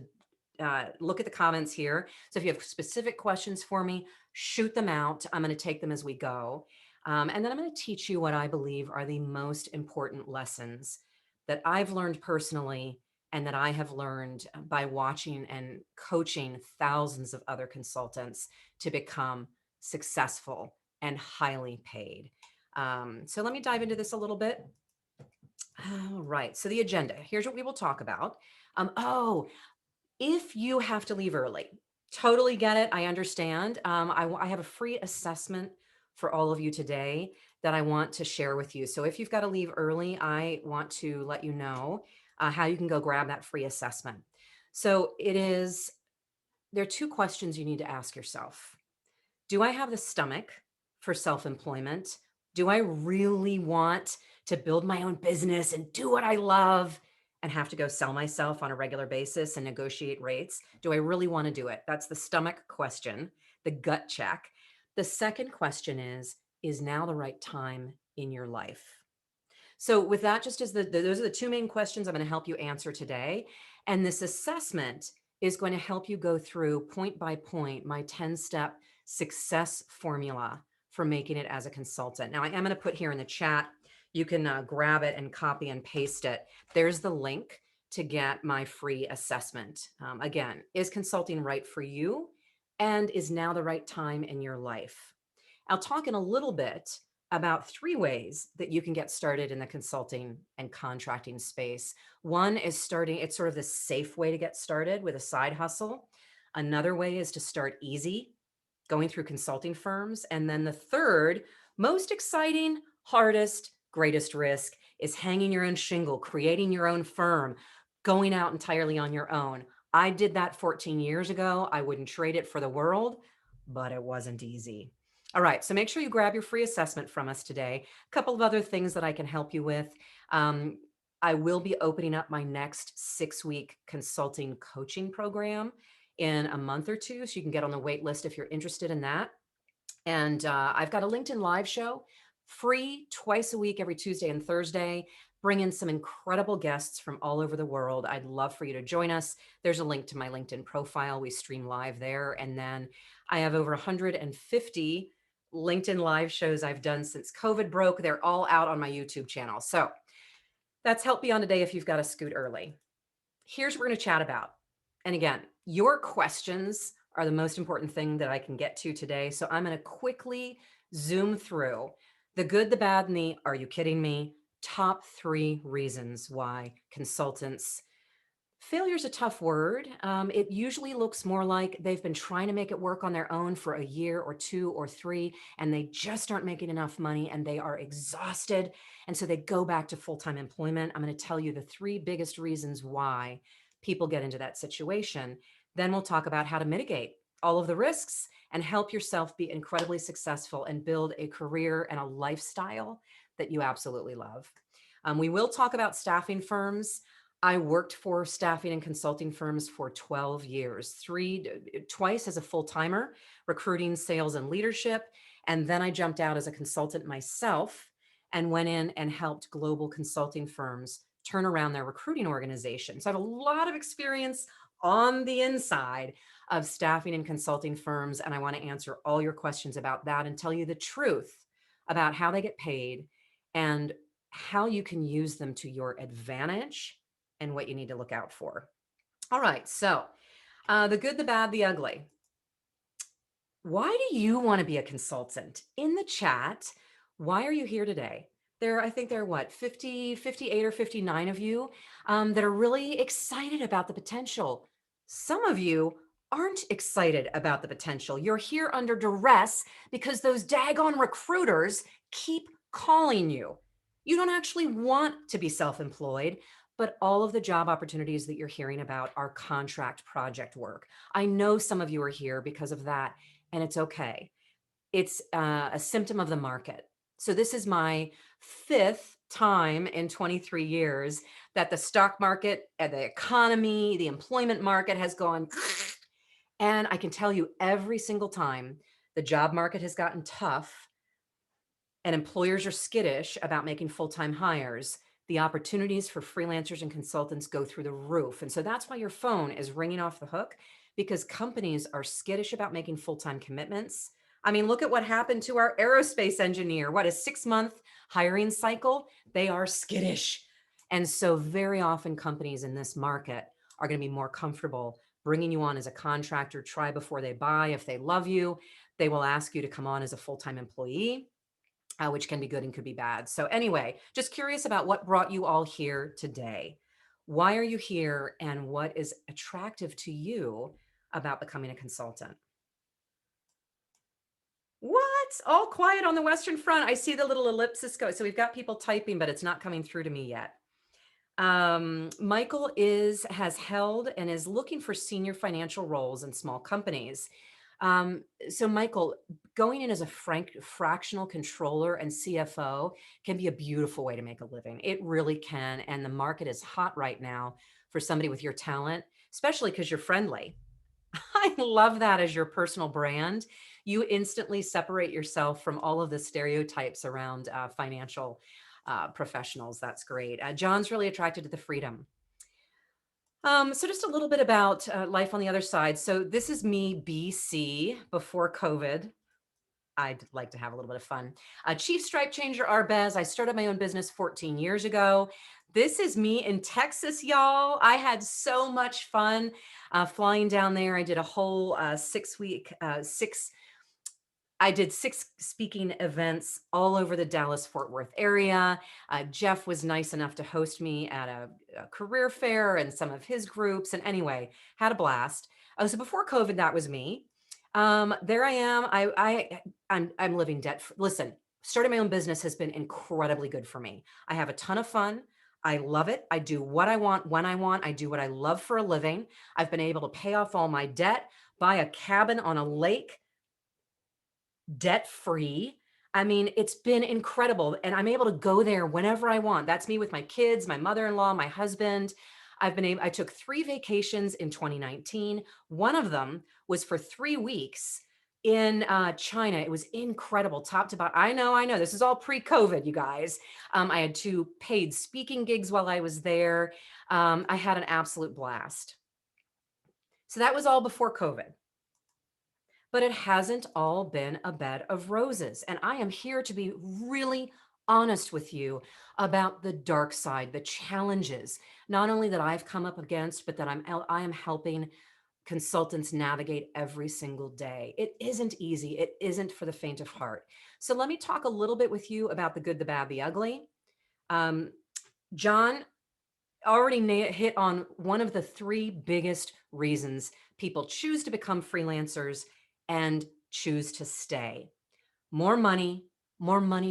look at the comments here. So if you have specific questions for me, shoot them out. I'm going to take them as we go. And then I'm going to teach you what I believe are the most important lessons that I've learned personally and that I have learned by watching and coaching thousands of other consultants to become successful and highly paid. So let me dive into this a little bit. All right. So the agenda, here's what we will talk about. If you have to leave early, totally get it. I understand. I have a free assessment for all of you today that I want to share with you. So if you've got to leave early, I want to let you know how you can go grab that free assessment. So there are 2 questions you need to ask yourself. Do I have the stomach for self-employment, Do I really want to build my own business and do what I love and have to go sell myself on a regular basis and negotiate rates? Do I really want to do it? That's the stomach question, the gut check. The second question is now the right time in your life? So with that, just as those are the two main questions I'm going to help you answer today. And this assessment is going to help you go through point by point my 10-step success formula for making it as a consultant. Now I am going to put here in the chat, you can grab it and copy and paste it. There's the link to get my free assessment. Again, is consulting right for you? And is now the right time in your life? I'll talk in a little bit about 3 ways that you can get started in the consulting and contracting space. One is starting, it's sort of the safe way to get started with a side hustle. Another way is to start easy, going through consulting firms. And then the third, most exciting, hardest, greatest risk is hanging your own shingle, creating your own firm, going out entirely on your own. I did that 14 years ago. I wouldn't trade it for the world, but it wasn't easy. All right, so make sure you grab your free assessment from us today. A couple of other things that I can help you with. I will be opening up my next 6-week consulting coaching program in a month or two, so you can get on the wait list if you're interested in that. And I've got a LinkedIn live show, free twice a week, every Tuesday and Thursday. Bring in some incredible guests from all over the world. I'd love for you to join us. There's a link to my LinkedIn profile. We stream live there. And then I have over 150 LinkedIn live shows I've done since COVID broke. They're all out on my YouTube channel. So that's Help Beyond Today if you've got to scoot early. Here's what we're going to chat about. And again, your questions are the most important thing that I can get to today. So I'm going to quickly zoom through the good, the bad, and the are you kidding me? Top 3 reasons why consultants. Failure is a tough word. It usually looks more like they've been trying to make it work on their own for a year or 2 or 3, and they just aren't making enough money and they are exhausted. And so they go back to full-time employment. I'm going to tell you the 3 biggest reasons why people get into that situation. Then we'll talk about how to mitigate all of the risks and help yourself be incredibly successful and build a career and a lifestyle that you absolutely love. We will talk about staffing firms. I worked for staffing and consulting firms for 12 years, twice as a full-timer, recruiting, sales, and leadership. And then I jumped out as a consultant myself and went in and helped global consulting firms turn around their recruiting organizations. So I have a lot of experience on the inside of staffing and consulting firms. And I want to answer all your questions about that and tell you the truth about how they get paid and how you can use them to your advantage and what you need to look out for. All right, so the good, the bad, the ugly. Why do you want to be a consultant? In the chat, why are you here today? I think there are what, 58 or 59 of you that are really excited about the potential. Some of you aren't excited about the potential. You're here under duress because those daggone recruiters keep calling you. You don't actually want to be self-employed, but all of the job opportunities that you're hearing about are contract project work. I know some of you are here because of that, and it's okay. It's a symptom of the market. So this is my 5th time in 23 years that the stock market, the economy, the employment market has gone. And I can tell you every single time the job market has gotten tough and employers are skittish about making full-time hires, the opportunities for freelancers and consultants go through the roof. And so that's why your phone is ringing off the hook, because companies are skittish about making full-time commitments. I mean, look at what happened to our aerospace engineer. What, a 6-month hiring cycle? They are skittish. And so very often companies in this market are going to be more comfortable bringing you on as a contractor, try before they buy. If they love you, they will ask you to come on as a full-time employee. Which can be good and could be bad. So anyway, just curious about what brought you all here today. Why are you here and what is attractive to you about becoming a consultant? What? All quiet on the Western Front. I see the little ellipsis go. So we've got people typing, but it's not coming through to me yet. Michael has held and is looking for senior financial roles in small companies. So Michael, going in as a fractional controller and CFO can be a beautiful way to make a living. It really can. And the market is hot right now for somebody with your talent, especially because you're friendly. I love that as your personal brand. You instantly separate yourself from all of the stereotypes around financial professionals. That's great. John's really attracted to the freedom. So just a little bit about life on the other side. So this is me, BC, before COVID. I'd like to have a little bit of fun. Chief Stripe Changer Arbez. I started my own business 14 years ago. This is me in Texas, y'all. I had so much fun flying down there. I did a whole I did 6 speaking events all over the Dallas-Fort Worth area. Jeff was nice enough to host me at a career fair and some of his groups. And anyway, had a blast. So before COVID, that was me. There I am. I'm living debt. Listen, starting my own business has been incredibly good for me. I have a ton of fun. I love it. I do what I want when I want. I do what I love for a living. I've been able to pay off all my debt, buy a cabin on a lake, debt free. I mean, it's been incredible. And I'm able to go there whenever I want. That's me with my kids, my mother-in-law, my husband. I took 3 vacations in 2019. One of them was for 3 weeks in China. It was incredible, top to bottom. I know. This is all pre-COVID, you guys. I had 2 paid speaking gigs while I was there. I had an absolute blast. So that was all before COVID. But it hasn't all been a bed of roses. And I am here to be really honest with you about the dark side, the challenges, not only that I've come up against, but that I am helping consultants navigate every single day. It isn't easy. It isn't for the faint of heart. So let me talk a little bit with you about the good, the bad, the ugly. John already hit on one of the 3 biggest reasons people choose to become freelancers and choose to stay. More money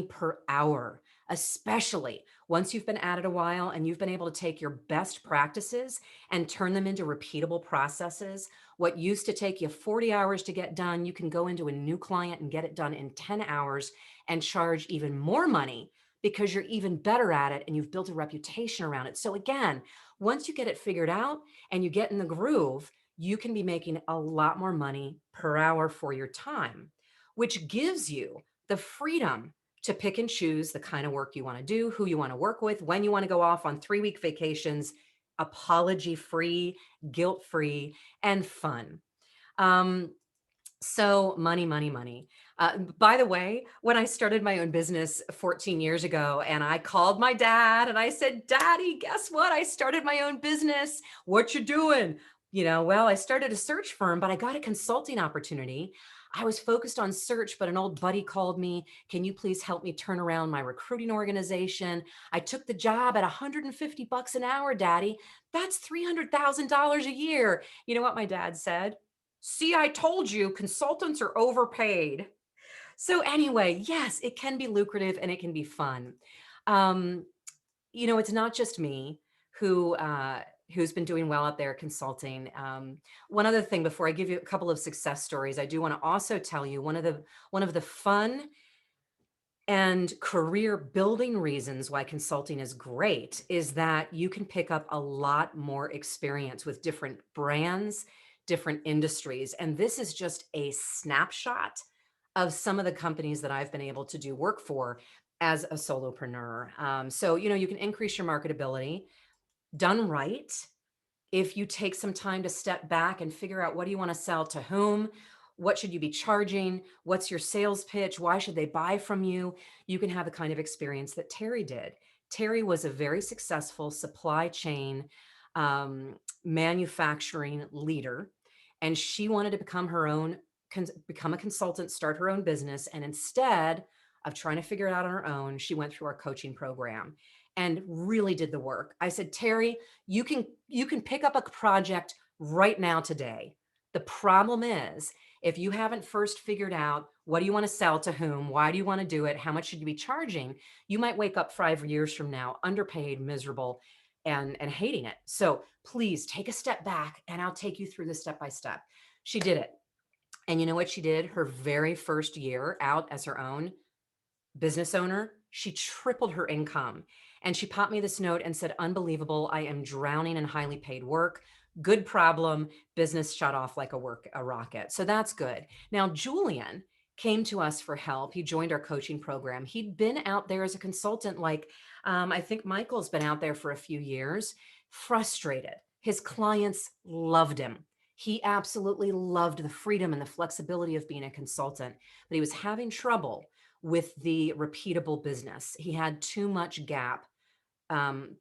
per hour, especially once you've been at it a while and you've been able to take your best practices and turn them into repeatable processes. What used to take you 40 hours to get done, you can go into a new client and get it done in 10 hours and charge even more money because you're even better at it and you've built a reputation around it. So again, once you get it figured out and you get in the groove, you can be making a lot more money per hour for your time, which gives you the freedom to pick and choose the kind of work you want to do, who you want to work with, when you want to go off on 3-week vacations, apology-free, guilt-free, and fun. So money. By the way, when I started my own business 14 years ago and I called my dad and I said, Daddy, guess what? I started my own business. What you doing? Well, I started a search firm, but I got a consulting opportunity. I was focused on search, but an old buddy called me. Can you please help me turn around my recruiting organization? I took the job at $150 an hour, Daddy. That's $300,000 a year. You know what my dad said? See, I told you consultants are overpaid. So anyway, yes, it can be lucrative and it can be fun. It's not just me who's been doing well out there consulting. One other thing before I give you a couple of success stories, I do want to also tell you one of the fun and career building reasons why consulting is great is that you can pick up a lot more experience with different brands, different industries. And this is just a snapshot of some of the companies that I've been able to do work for as a solopreneur. So, you can increase your marketability done right. If you take some time to step back and figure out what do you want to sell to whom, what should you be charging? What's your sales pitch? Why should they buy from you? You can have the kind of experience that Terry did. Terry was a very successful supply chain manufacturing leader, and she wanted to become become a consultant, start her own business. And instead of trying to figure it out on her own, she went through our coaching program and really did the work. I said, Terry, you can pick up a project right now today. The problem is, if you haven't first figured out what do you want to sell to whom, why do you want to do it, how much should you be charging, you might wake up 5 years from now underpaid, miserable, and hating it. So please take a step back and I'll take you through this step by step. She did it. And you know what she did? Her very first year out as her own business owner, she tripled her income. And she popped me this note and said, unbelievable. I am drowning in highly paid work. Good problem. Business shot off like a rocket. So that's good. Now, Julian came to us for help. He joined our coaching program. He'd been out there as a consultant, like I think Michael's been out there for a few years, frustrated. His clients loved him. He absolutely loved the freedom and the flexibility of being a consultant, but he was having trouble with the repeatable business. He had too much gap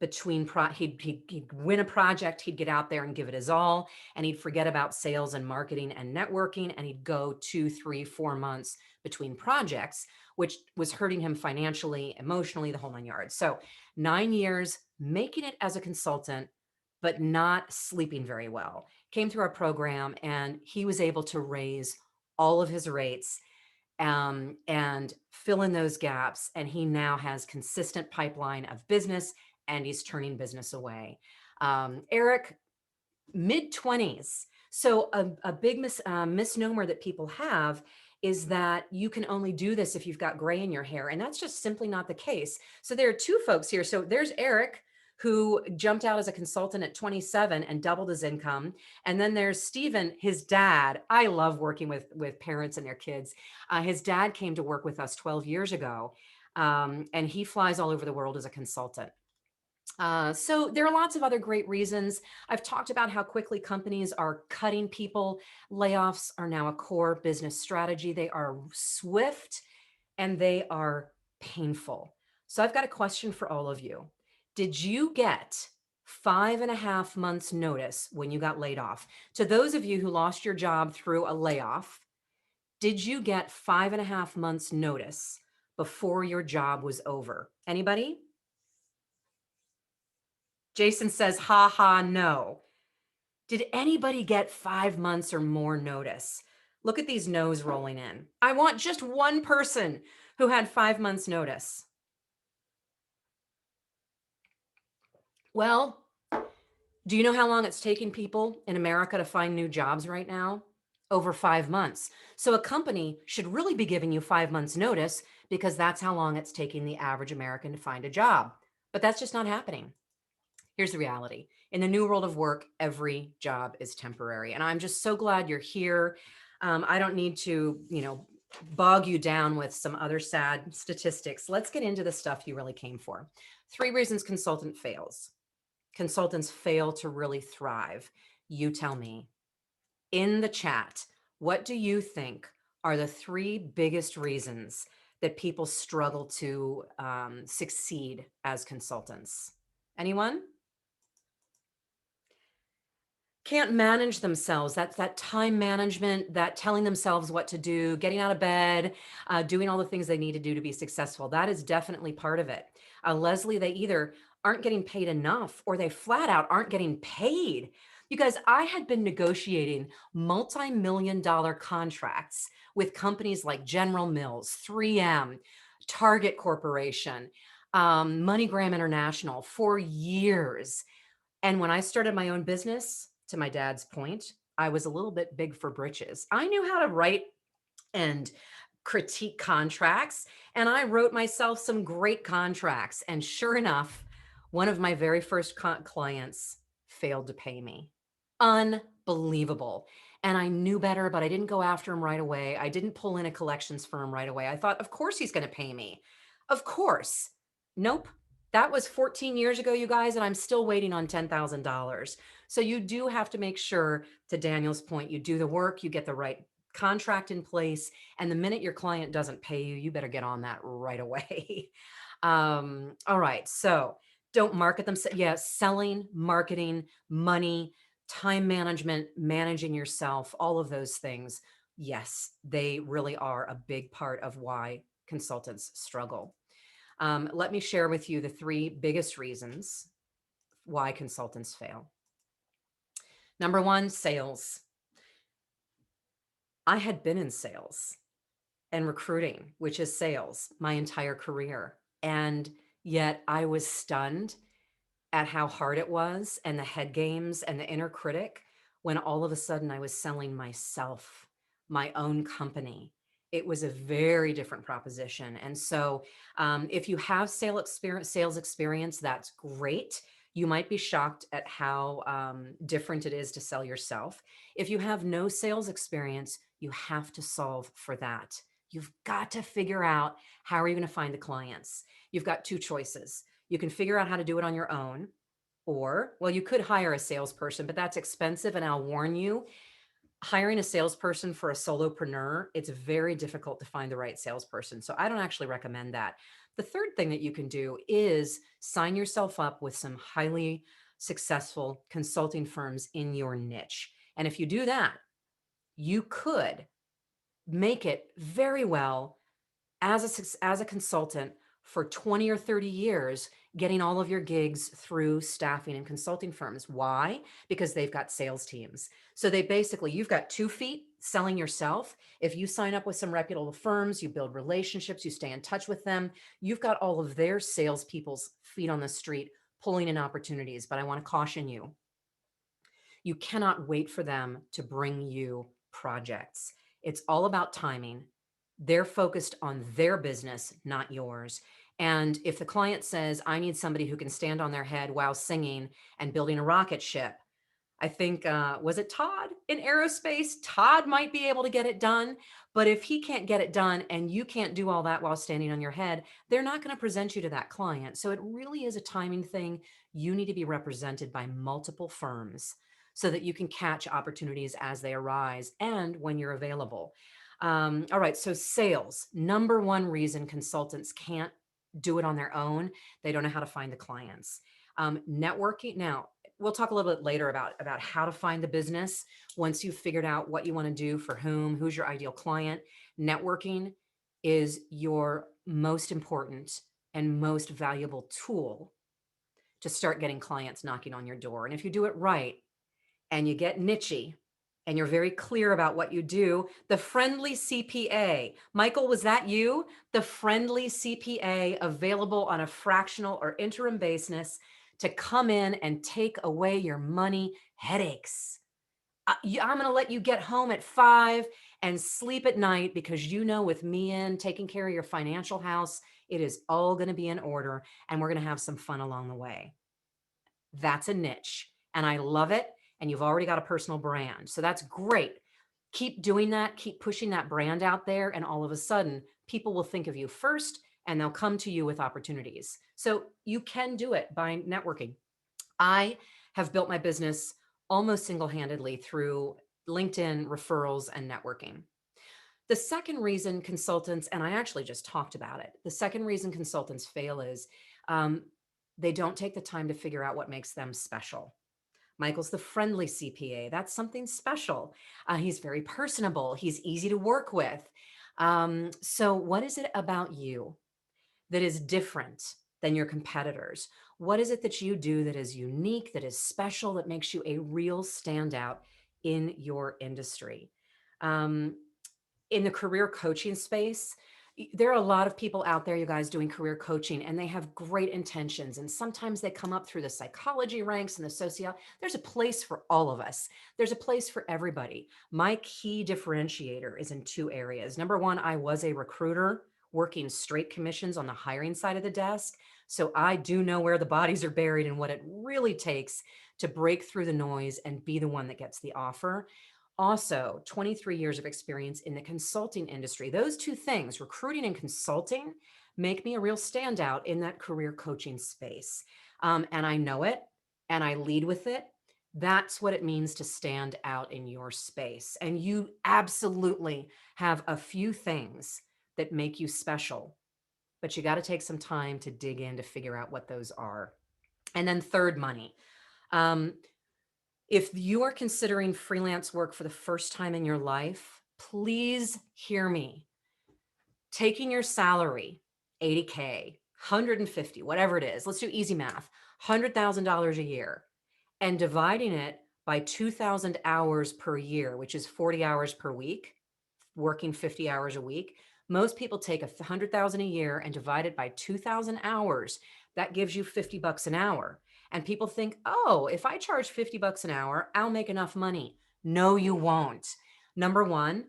between he'd win a project, he'd get out there and give it his all, and he'd forget about sales and marketing and networking, and he'd go 2, 3, 4 months between projects, which was hurting him financially, emotionally, the whole 9 yards. So 9 years making it as a consultant, but not sleeping very well. Came through our program, and he was able to raise all of his rates and fill in those gaps. And he now has consistent pipeline of business, and he's turning business away. Eric, mid-20s. So a big misnomer that people have is that you can only do this if you've got gray in your hair. And that's just simply not the case. So there are two folks here. So there's Eric, who jumped out as a consultant at 27 and doubled his income. And then there's Stephen, his dad. I love working with parents and their kids. His dad came to work with us 12 years ago, and he flies all over the world as a consultant. So there are lots of other great reasons. I've talked about how quickly companies are cutting people. Layoffs are now a core business strategy. They are swift and they are painful. So I've got a question for all of you. Did you get 5.5 months notice when you got laid off? To those of you who lost your job through a layoff, did you get 5.5 months notice before your job was over? Anybody? Jason says, ha ha, no. Did anybody get 5 months or more notice? Look at these no's rolling in. I want just one person who had 5 months notice. Well, do you know how long it's taking people in America to find new jobs right now? Over 5 months. So a company should really be giving you 5 months notice, because that's how long it's taking the average American to find a job. But that's just not happening. Here's the reality. In the new world of work, every job is temporary. And I'm just so glad you're here. I don't need to, bog you down with some other sad statistics. Let's get into the stuff you really came for. 3 reasons consultant fails. Consultants fail to really thrive. You tell me. In the chat, what do you think are the 3 biggest reasons that people struggle to succeed as consultants? Anyone? Can't manage themselves. That's that time management, that telling themselves what to do, getting out of bed, doing all the things they need to do to be successful. That is definitely part of it. Leslie, they either aren't getting paid enough, or they flat out aren't getting paid. You guys, I had been negotiating multi-million-dollar contracts with companies like General Mills, 3M, Target Corporation, MoneyGram International for years. And when I started my own business, to my dad's point, I was a little bit big for britches. I knew how to write and critique contracts, and I wrote myself some great contracts. And sure enough, one of my very first clients failed to pay me. Unbelievable. And I knew better, but I didn't go after him right away. I didn't pull in a collections firm right away. I thought, of course he's going to pay me. Of course. Nope. That was 14 years ago, you guys, and I'm still waiting on $10,000. So you do have to make sure, to Daniel's point, you do the work, you get the right contract in place, and the minute your client doesn't pay you, you better get on that right away. All right, so don't market them. Yeah, selling, marketing, money, time management, managing yourself, all of those things. Yes, they really are a big part of why consultants struggle. Let me share with you the 3 biggest reasons why consultants fail. Number 1, sales. I had been in sales and recruiting, which is sales, my entire career. And yet I was stunned at how hard it was, and the head games and the inner critic, when all of a sudden I was selling myself, my own company. It was a very different proposition. And so if you have sales experience, that's great. You might be shocked at how different it is to sell yourself. If you have no sales experience, you have to solve for that. You've got to figure out how are you going to find the clients. You've got two choices. You can figure out how to do it on your own, or, well, you could hire a salesperson, but that's expensive. And I'll warn you, hiring a salesperson for a solopreneur, it's very difficult to find the right salesperson. So I don't actually recommend that. The third thing that you can do is sign yourself up with some highly successful consulting firms in your niche. And if you do that, you could make it very well as a consultant for 20 or 30 years, getting all of your gigs through staffing and consulting firms. Why? Because they've got sales teams. So they basically, you've got 2 feet selling yourself. If you sign up with some reputable firms, you build relationships, you stay in touch with them, you've got all of their salespeople's feet on the street pulling in opportunities. But I want to caution you, you cannot wait for them to bring you projects. It's all about timing. They're focused on their business, not yours. And if the client says, I need somebody who can stand on their head while singing and building a rocket ship, I think, was it Todd in aerospace? Todd might be able to get it done. But if he can't get it done and you can't do all that while standing on your head, they're not going to present you to that client. So it really is a timing thing. You need to be represented by multiple firms so that you can catch opportunities as they arise and when you're available. All right, so sales, number one reason consultants can't do it on their own. They don't know how to find the clients. Networking. Now, we'll talk a little bit later about how to find the business once you've figured out what you want to do for whom, who's your ideal client. Networking is your most important and most valuable tool to start getting clients knocking on your door. And if you do it right and you get nichey, and you're very clear about what you do, the friendly CPA. Michael, was that you? The friendly CPA available on a fractional or interim basis to come in and take away your money headaches. I'm going to let you get home at 5 and sleep at night because you know with me in taking care of your financial house, it is all going to be in order and we're going to have some fun along the way. That's a niche and I love it. And you've already got a personal brand. So that's great. Keep doing that. Keep pushing that brand out there. And all of a sudden, people will think of you first and they'll come to you with opportunities. So you can do it by networking. I have built my business almost single-handedly through LinkedIn referrals and networking. The second reason consultants, and I actually just talked about it, the second reason consultants fail is they don't take the time to figure out what makes them special. Michael's the friendly CPA. That's something special. He's very personable. He's easy to work with. So what is it about you that is different than your competitors? What is it that you do that is unique, that is special, that makes you a real standout in your industry? In the career coaching space, there are a lot of people out there, you guys, doing career coaching, and they have great intentions. And sometimes they come up through the psychology ranks and the sociology. There's a place for all of us. There's a place for everybody. My key differentiator is in 2 areas. Number one, I was a recruiter working straight commissions on the hiring side of the desk. So I do know where the bodies are buried and what it really takes to break through the noise and be the one that gets the offer. Also, 23 years of experience in the consulting industry. Those 2 things, recruiting and consulting, make me a real standout in that career coaching space. And I know it and I lead with it. That's what it means to stand out in your space. And you absolutely have a few things that make you special, but you got to take some time to dig in to figure out what those are. And then third, money. If you are considering freelance work for the first time in your life, please hear me. Taking your salary, 80K, 150, whatever it is, let's do easy math, $100,000 a year, and dividing it by 2,000 hours per year, which is 40 hours per week, working 50 hours a week. Most people take $100,000 a year and divide it by 2,000 hours. That gives you $50 an hour. And people think, oh, if I charge $50 an hour, I'll make enough money. No, you won't. Number one,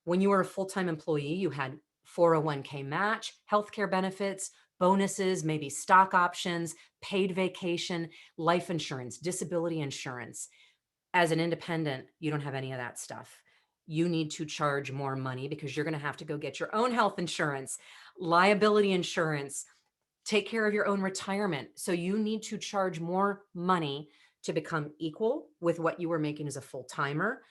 When you were a full-time employee, you had 401k match, healthcare benefits, bonuses, maybe stock options, paid vacation, life insurance, disability insurance. As an independent, you don't have any of that stuff. You need to charge more money because you're going to have to go get your own health insurance, liability insurance, take care of your own retirement. So you need to charge more money to become equal with what you were making as a full-timer.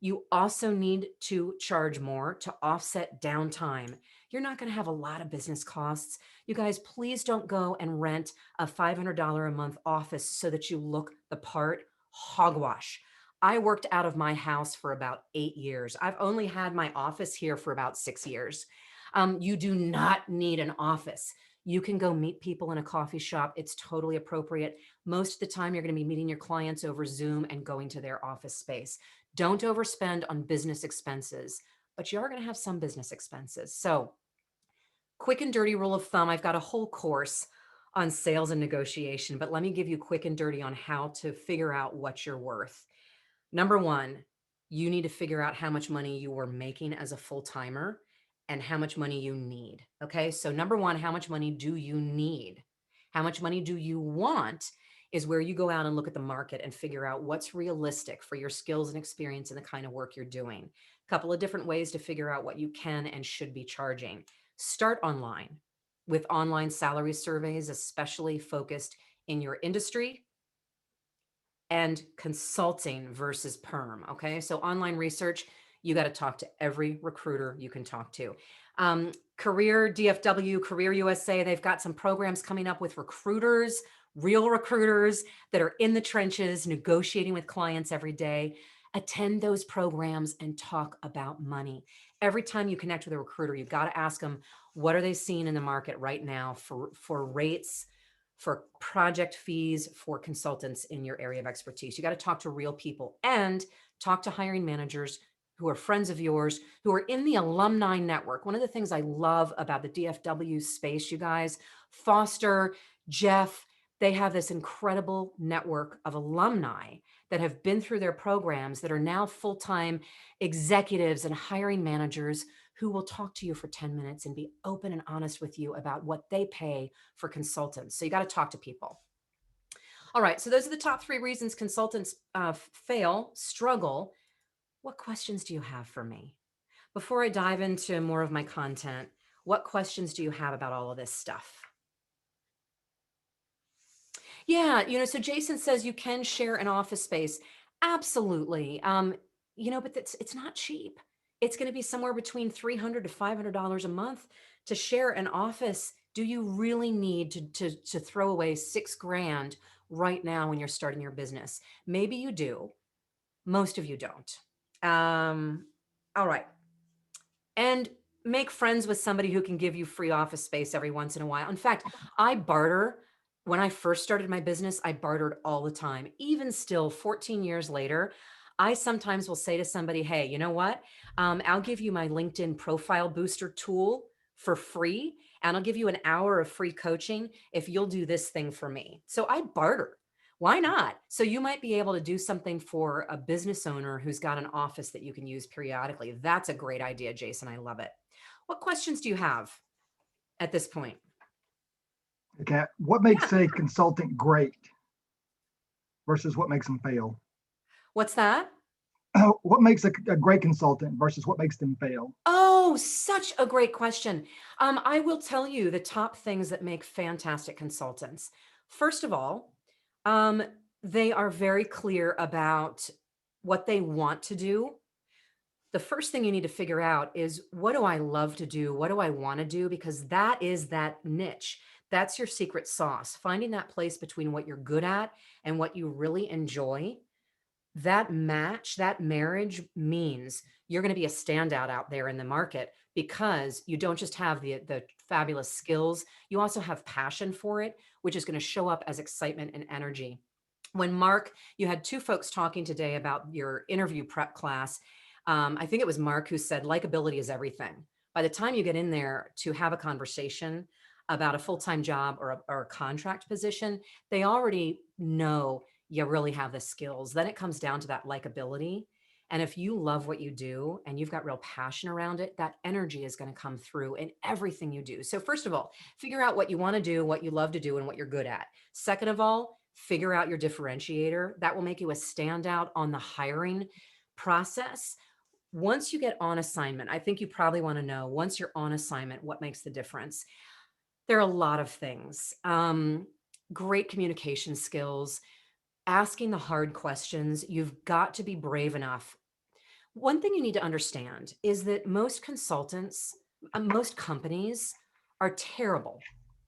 You also need to charge more to offset downtime. You're not going to have a lot of business costs. You guys, please don't go and rent a $500 a month office so that you look the part. Hogwash. I worked out of my house for about 8 years. I've only had my office here for about 6 years. You do not need an office. You can go meet people in a coffee shop. It's totally appropriate. Most of the time, you're going to be meeting your clients over Zoom and going to their office space. Don't overspend on business expenses, but you are going to have some business expenses. So, quick and dirty rule of thumb, I've got a whole course on sales and negotiation, but let me give you quick and dirty on how to figure out what you're worth. Number one, you need to figure out how much money you were making as a full-timer and how much money you need. Okay. So number one, how much money do you need? How much money do you want is where you go out and look at the market and figure out what's realistic for your skills and experience and the kind of work you're doing. A couple of different ways to figure out what you can and should be charging. Start online with online salary surveys, especially focused in your industry, and consulting versus perm. Okay. So online research, you got to talk to every recruiter you can talk to. Career DFW, Career USA, they've got some programs coming up with recruiters, real recruiters that are in the trenches, negotiating with clients every day. Attend those programs and talk about money. Every time you connect with a recruiter, you've got to ask them, what are they seeing in the market right now for rates, for project fees, for consultants in your area of expertise. You got to talk to real people and talk to hiring managers who are friends of yours, who are in the alumni network. One of the things I love about the DFW space, you guys, Foster, Jeff, they have this incredible network of alumni that have been through their programs that are now full-time executives and hiring managers who will talk to you for 10 minutes and be open and honest with you about what they pay for consultants. So you got to talk to people. All right. So those are the top 3 reasons consultants fail, struggle. What questions do you have for me? Before I dive into more of my content, what questions do you have about all of this stuff? Yeah, so Jason says you can share an office space. Absolutely. But it's not cheap. It's going to be somewhere between $300 to $500 a month to share an office. Do you really need to throw away $6,000 right now when you're starting your business? Maybe you do. Most of you don't. All right. And make friends with somebody who can give you free office space every once in a while. In fact, I barter. When I first started my business, I bartered all the time. Even still, 14 years later, I sometimes will say to somebody, hey, you know what? I'll give you my LinkedIn profile booster tool for free, and I'll give you an hour of free coaching if you'll do this thing for me. So I barter. Why not? So you might be able to do something for a business owner who's got an office that you can use periodically. That's a great idea, Jason. I love it. What questions do you have at this point? Okay, what makes a consultant great versus what makes them fail? What's that? What makes a great consultant versus what makes them fail? Oh, such a great question. I will tell you the top things that make fantastic consultants. First of all, they are very clear about what they want to do. The first thing you need to figure out is, what do I love to do? What do I want to do? Because that is that niche. That's your secret sauce. Finding that place between what you're good at and what you really enjoy. That match, that marriage means you're going to be a standout out there in the market because you don't just have the fabulous skills, you also have passion for it, which is going to show up as excitement and energy. When Mark, you had 2 folks talking today about your interview prep class. I think it was Mark who said likability is everything. By the time you get in there to have a conversation about a full-time job or a contract position, they already know you really have the skills. Then it comes down to that likability. And if you love what you do and you've got real passion around it, that energy is going to come through in everything you do. So first of all, figure out what you want to do, what you love to do, and what you're good at. Second of all, figure out your differentiator. That will make you a standout on the hiring process. Once you get on assignment, I think you probably want to know, once you're on assignment, what makes the difference? There are a lot of things. Great communication skills, asking the hard questions. You've got to be brave enough. One thing you need to understand is that most consultants, most companies are terrible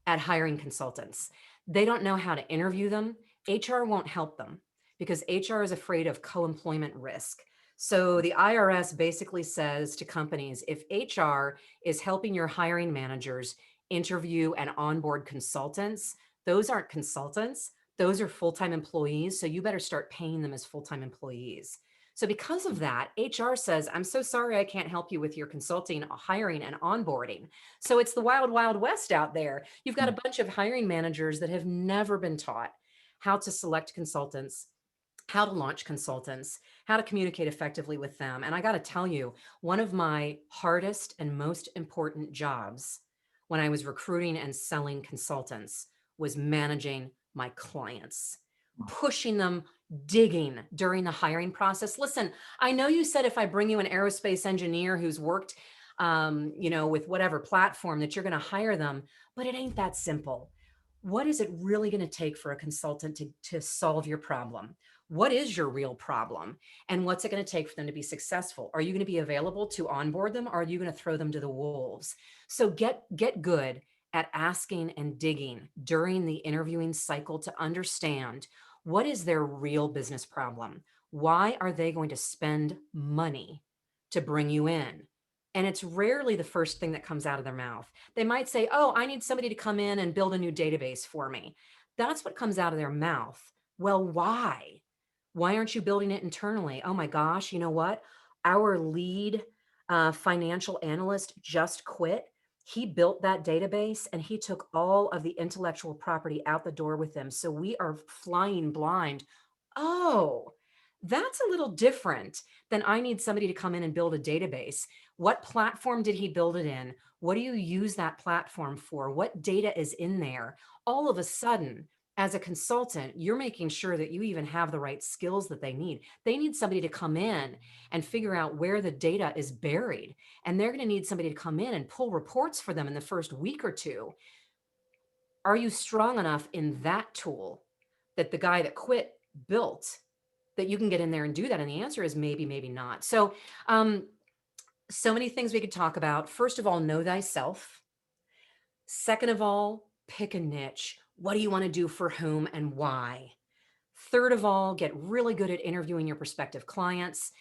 at hiring consultants. They don't know how to interview them. HR won't help them because HR is afraid of co-employment risk. So the IRS basically says to companies, if HR is helping your hiring managers interview and onboard consultants, those aren't consultants, those are full-time employees. So you better start paying them as full-time employees. So because of that, HR says, I'm so sorry, I can't help you with your consulting, hiring, and onboarding. So it's the wild, wild west out there. You've got a bunch of hiring managers that have never been taught how to select consultants, how to launch consultants, how to communicate effectively with them. And I got to tell you, one of my hardest and most important jobs when I was recruiting and selling consultants was managing my clients, pushing them, digging during the hiring process. Listen, I know you said if I bring you an aerospace engineer who's worked, with whatever platform that you're going to hire them, but it ain't that simple. What is it really going to take for a consultant to solve your problem? What is your real problem? And what's it going to take for them to be successful? Are you going to be available to onboard them? Or are you going to throw them to the wolves? So get good at asking and digging during the interviewing cycle to understand what is their real business problem? Why are they going to spend money to bring you in? And it's rarely the first thing that comes out of their mouth. They might say, oh, I need somebody to come in and build a new database for me. That's what comes out of their mouth. Well, why? Why aren't you building it internally? Oh my gosh, you know what? Our lead financial analyst just quit. He built that database and he took all of the intellectual property out the door with him. So we are flying blind. Oh, that's a little different than I need somebody to come in and build a database. What platform did he build it in? What do you use that platform for? What data is in there? All of a sudden, as a consultant, you're making sure that you even have the right skills that they need. They need somebody to come in and figure out where the data is buried. And they're going to need somebody to come in and pull reports for them in the first week or two. Are you strong enough in that tool that the guy that quit built that you can get in there and do that? And the answer is maybe, maybe not. So, so many things we could talk about. First of all, know thyself. Second of all, pick a niche. What do you want to do for whom and why? Third of all, get really good at interviewing your prospective clients.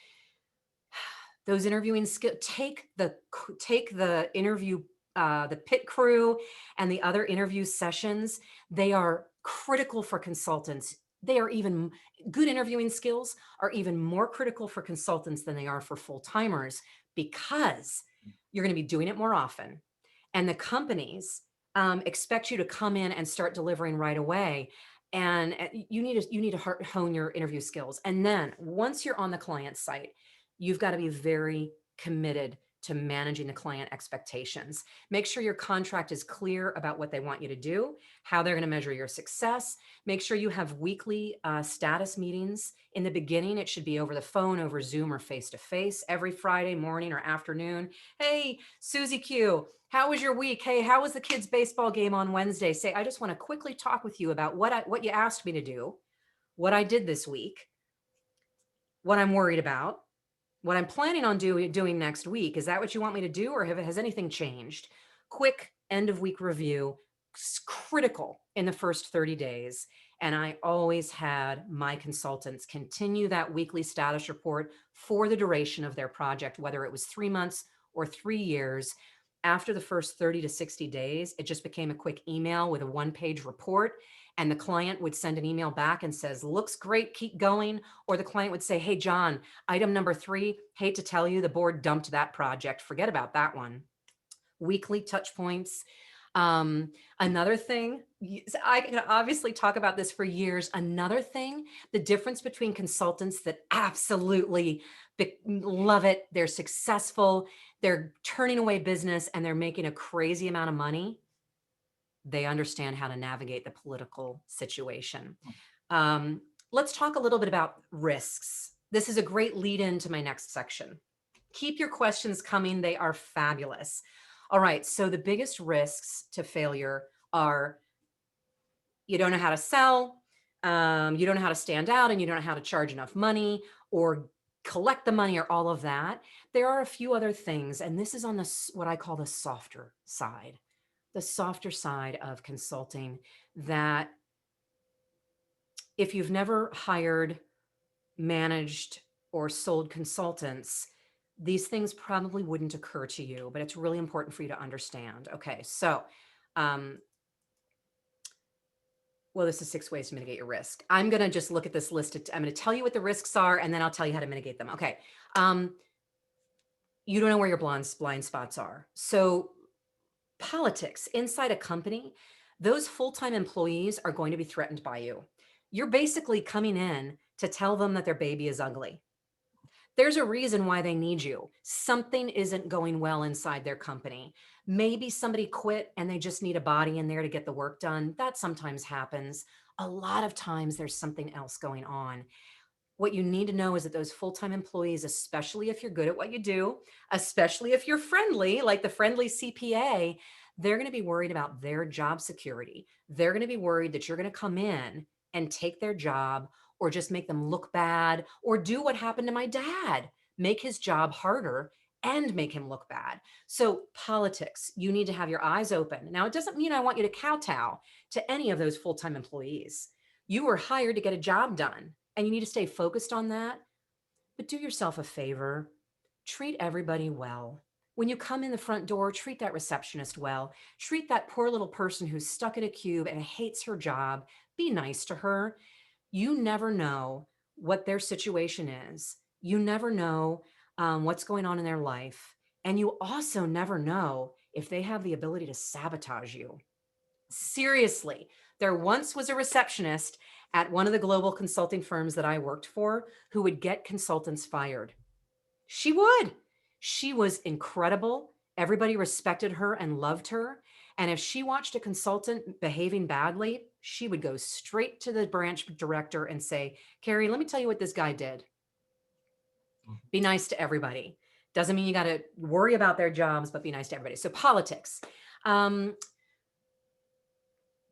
Those interviewing skills, take the interview, the pit crew and the other interview sessions. They are critical for consultants. They are even good interviewing skills are even more critical for consultants than they are for full-timers because you're going to be doing it more often. And the companies expect you to come in and start delivering right away. And you need to hone your interview skills. And then once you're on the client site, you've got to be very committed to managing the client expectations. Make sure your contract is clear about what they want you to do, how they're going to measure your success. Make sure you have weekly status meetings. In the beginning, it should be over the phone, over Zoom, or face-to-face every Friday morning or afternoon. Hey, Susie Q, how was your week? Hey, how was the kids' baseball game on Wednesday? Say, I just want to quickly talk with you about what you asked me to do, what I did this week, what I'm worried about, what I'm planning on doing next week. Is that what you want me to do, or has anything changed? Quick end of week review, critical in the first 30 days. And I always had my consultants continue that weekly status report for the duration of their project, whether it was 3 months or 3 years. After the first 30 to 60 days, it just became a quick email with a one-page report. And the client would send an email back and says, looks great, keep going. Or the client would say, hey, John, item number 3, hate to tell you, the board dumped that project. Forget about that one. Weekly touch points. Another thing, I can obviously talk about this for years. Another thing, the difference between consultants that absolutely love it, they're successful, they're turning away business, and they're making a crazy amount of money. They understand how to navigate the political situation. Let's talk a little bit about risks. This is a great lead into my next section. Keep your questions coming. They are fabulous. All right. So the biggest risks to failure are you don't know how to sell, you don't know how to stand out, and you don't know how to charge enough money or collect the money or all of that. There are a few other things, and this is on the what I call the softer side of consulting, that if you've never hired, managed, or sold consultants, these things probably wouldn't occur to you, but it's really important for you to understand. Okay, so, well, this is 6 ways to mitigate your risk. I'm going to just look at this list. I'm going to tell you what the risks are, and then I'll tell you how to mitigate them. Okay. You don't know where your blind spots are. So politics inside a company, those full-time employees are going to be threatened by you. You're basically coming in to tell them that their baby is ugly. There's a reason why they need you. Something isn't going well inside their company. Maybe somebody quit and they just need a body in there to get the work done. That sometimes happens. A lot of times there's something else going on. What you need to know is that those full-time employees, especially if you're good at what you do, especially if you're friendly, like the friendly CPA, they're going to be worried about their job security. They're going to be worried that you're going to come in and take their job, or just make them look bad, or do what happened to my dad, make his job harder and make him look bad. So politics, you need to have your eyes open. Now, it doesn't mean I want you to kowtow to any of those full-time employees. You were hired to get a job done, and you need to stay focused on that. But do yourself a favor, treat everybody well. When you come in the front door, treat that receptionist well. Treat that poor little person who's stuck in a cube and hates her job. Be nice to her. You never know what their situation is. You never know what's going on in their life. And you also never know if they have the ability to sabotage you. Seriously, there once was a receptionist at one of the global consulting firms that I worked for who would get consultants fired. She would. She was incredible. Everybody respected her and loved her. And if she watched a consultant behaving badly, she would go straight to the branch director and say, Carrie, let me tell you what this guy did. Be nice to everybody. Doesn't mean you got to worry about their jobs, but be nice to everybody. So politics.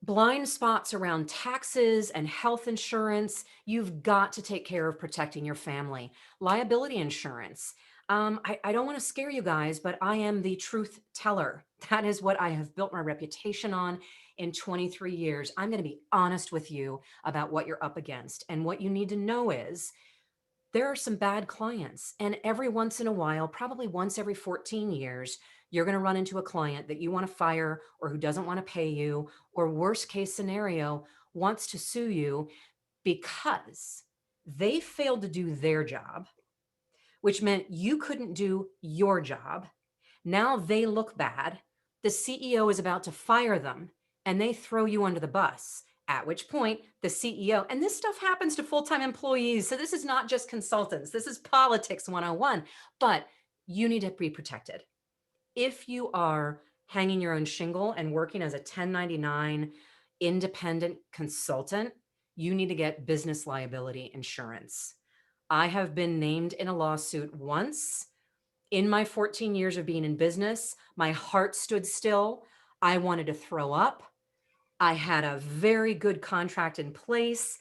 Blind spots around taxes and health insurance. You've got to take care of protecting your family. Liability insurance. I don't want to scare you guys, but I am the truth teller. That is what I have built my reputation on in 23 years. I'm going to be honest with you about what you're up against. And what you need to know is there are some bad clients. And every once in a while, probably once every 14 years, you're going to run into a client that you want to fire, or who doesn't want to pay you, or worst case scenario, wants to sue you because they failed to do their job, which meant you couldn't do your job. Now they look bad. The CEO is about to fire them, and they throw you under the bus, at which point the CEO, and this stuff happens to full-time employees, so this is not just consultants, this is politics 101, but you need to be protected. If you are hanging your own shingle and working as a 1099 independent consultant, you need to get business liability insurance. I have been named in a lawsuit once. In my 14 years of being in business, my heart stood still. I wanted to throw up. I had a very good contract in place,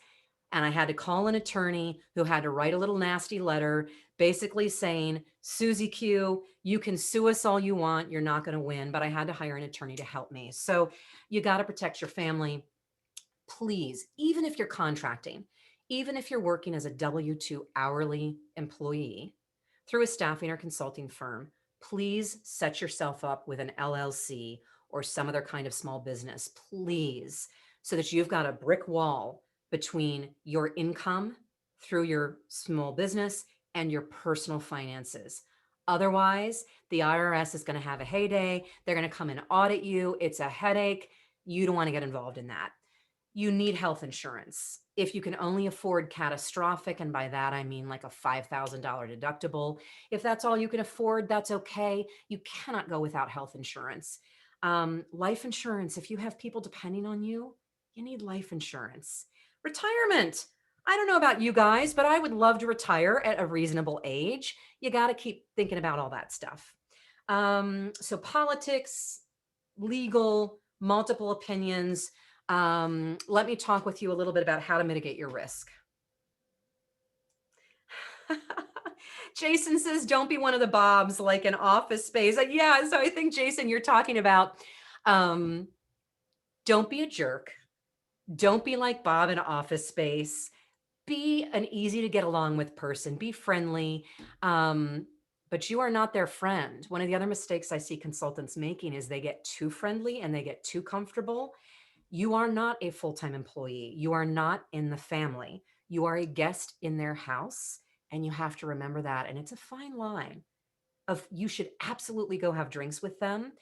and I had to call an attorney who had to write a little nasty letter basically saying, Susie Q, you can sue us all you want. You're not going to win. But I had to hire an attorney to help me. So you got to protect your family. Please, even if you're contracting, even if you're working as a W-2 hourly employee through a staffing or consulting firm, please set yourself up with an LLC or some other kind of small business, please, so that you've got a brick wall between your income through your small business and your personal finances. Otherwise, the IRS is going to have a heyday. They're going to come and audit you. It's a headache. You don't want to get involved in that. You need health insurance. If you can only afford catastrophic, and by that I mean like a $5,000 deductible, if that's all you can afford, that's okay. You cannot go without health insurance. Life insurance, if you have people depending on you, you need life insurance. Retirement. I don't know about you guys, but I would love to retire at a reasonable age. You got to keep thinking about all that stuff. So politics, legal, multiple opinions. Let me talk with you a little bit about how to mitigate your risk. Jason says, don't be one of the Bobs like an Office Space. Yeah, so I think, Jason, you're talking about don't be a jerk. Don't be like Bob in Office Space. Be an easy to get along with person. Be friendly. But you are not their friend. One of the other mistakes I see consultants making is they get too friendly and they get too comfortable. You are not a full-time employee. You are not in the family. You are a guest in their house, and you have to remember that. And it's a fine line of you should absolutely go have drinks with them,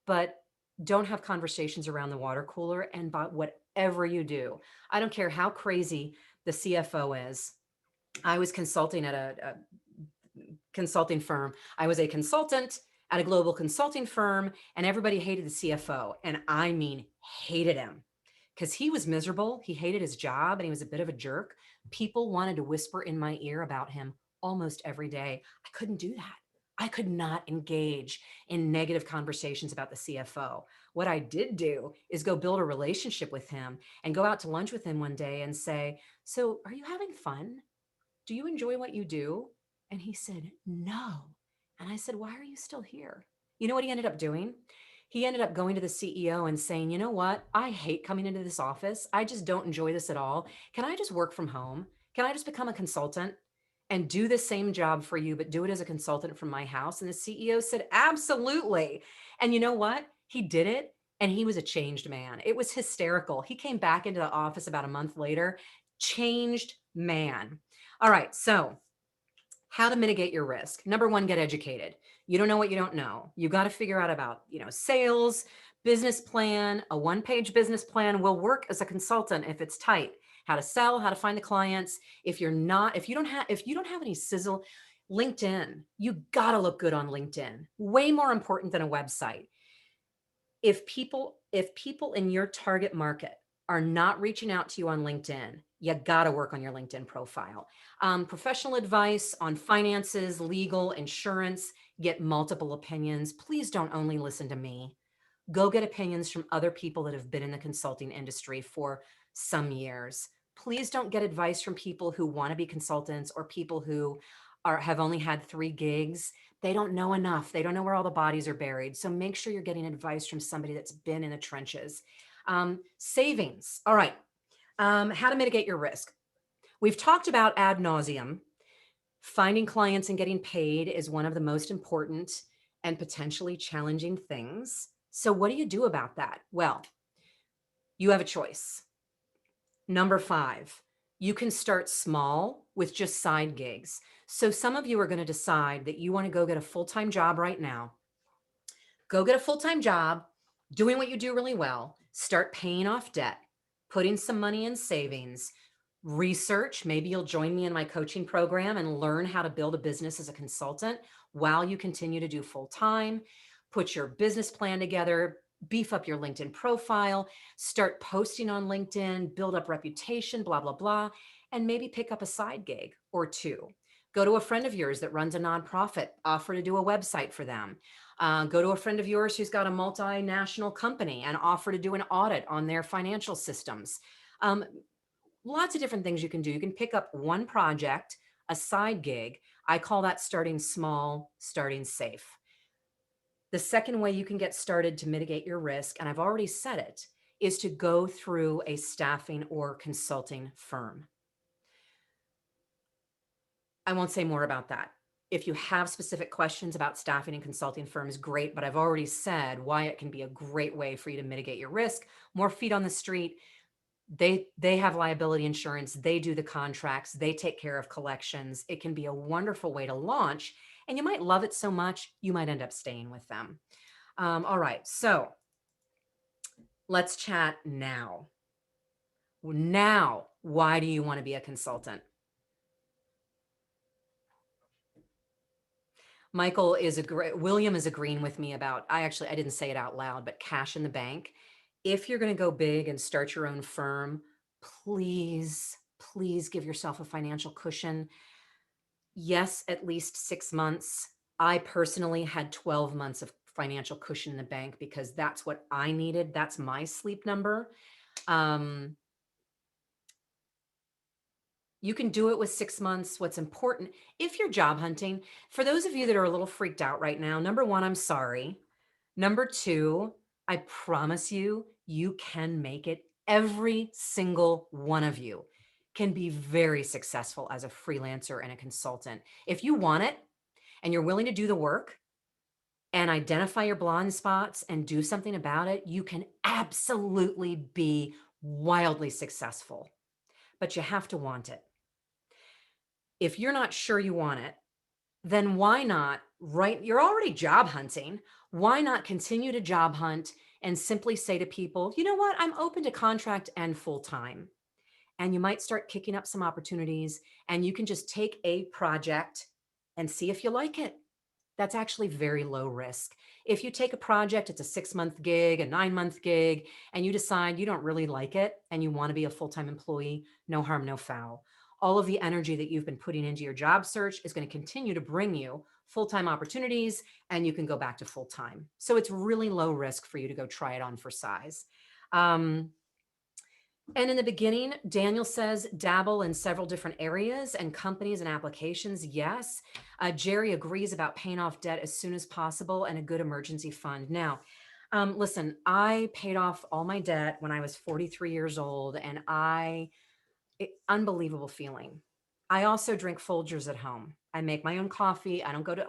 but don't have conversations around the water cooler. And by whatever you do, I don't care how crazy the CFO is. I was consulting at a consulting firm. I was a consultant at a global consulting firm, and everybody hated the CFO. And I mean, hated him because he was miserable. He hated his job and he was a bit of a jerk. People wanted to whisper in my ear about him almost every day. I couldn't do that. I could not engage in negative conversations about the CFO. What I did do is go build a relationship with him and go out to lunch with him one day and say, so are you having fun? Do you enjoy what you do? And he said, no. And I said, why are you still here? You know what he ended up doing? He ended up going to the CEO and saying, you know what? I hate coming into this office. I just don't enjoy this at all. Can I just work from home? Can I just become a consultant and do the same job for you, but do it as a consultant from my house? And the CEO said, absolutely. And you know what? He did it. And he was a changed man. It was hysterical. He came back into the office about a month later, changed man. All right. So how to mitigate your risk. Number one, get educated. You don't know what you don't know. You got to figure out about, sales, business plan. A one-page business plan will work as a consultant if it's tight. How to sell, how to find the clients. If you don't have any sizzle, LinkedIn, you got to look good on LinkedIn. Way more important than a website. If people in your target market are not reaching out to you on LinkedIn, you got to work on your LinkedIn profile. Professional advice on finances, legal, insurance, get multiple opinions. Please don't only listen to me. Go get opinions from other people that have been in the consulting industry for some years. Please don't get advice from people who want to be consultants or people who have only had 3 gigs. They don't know enough. They don't know where all the bodies are buried. So make sure you're getting advice from somebody that's been in the trenches. Savings. All right. How to mitigate your risk. We've talked about ad nauseum. Finding clients and getting paid is one of the most important and potentially challenging things. So what do you do about that? Well, you have a choice. Number 5, you can start small with just side gigs. So some of you are going to decide that you want to go get a full-time job right now. Go get a full-time job, doing what you do really well, start paying off debt, putting some money in savings, research. Maybe you'll join me in my coaching program and learn how to build a business as a consultant while you continue to do full-time. Put your business plan together, beef up your LinkedIn profile, start posting on LinkedIn, build up reputation, blah, blah, blah, and maybe pick up a side gig or 2. Go to a friend of yours that runs a nonprofit, offer to do a website for them. Go to a friend of yours who's got a multinational company and offer to do an audit on their financial systems. Lots of different things you can do. You can pick up one project, a side gig. I call that starting small, starting safe. The second way you can get started to mitigate your risk, and I've already said it, is to go through a staffing or consulting firm. I won't say more about that. If you have specific questions about staffing and consulting firms, great, but I've already said why it can be a great way for you to mitigate your risk. More feet on the street. They have liability insurance. They do the contracts. They take care of collections. It can be a wonderful way to launch and you might love it so much, you might end up staying with them. All right, so let's chat now. Now, why do you want to be a consultant? William is agreeing with me about, I didn't say it out loud, but cash in the bank. If you're going to go big and start your own firm, please give yourself a financial cushion. Yes, at least 6 months. I personally had 12 months of financial cushion in the bank because that's what I needed. That's my sleep number. You can do it with 6 months. What's important, if you're job hunting, for those of you that are a little freaked out right now, number one, I'm sorry. Number two, I promise you, you can make it. Every single one of you can be very successful as a freelancer and a consultant. If you want it and you're willing to do the work and identify your blind spots and do something about it, you can absolutely be wildly successful, but you have to want it. If you're not sure you want it, then why not, you're already job hunting. Why not continue to job hunt and simply say to people, you know what, I'm open to contract and full-time. And you might start kicking up some opportunities, and you can just take a project and see if you like it. That's actually very low risk. If you take a project, it's a 6-month gig, a 9-month gig, and you decide you don't really like it and you want to be a full-time employee, no harm, no foul. All of the energy that you've been putting into your job search is going to continue to bring you full-time opportunities, and you can go back to full-time. So it's really low risk for you to go try it on for size. And in the beginning, Daniel says dabble in several different areas and companies and applications. Yes. Jerry agrees about paying off debt as soon as possible and a good emergency fund. Now, listen, I paid off all my debt when I was 43 years old, and unbelievable feeling. I also drink Folgers at home. I make my own coffee. I don't go to,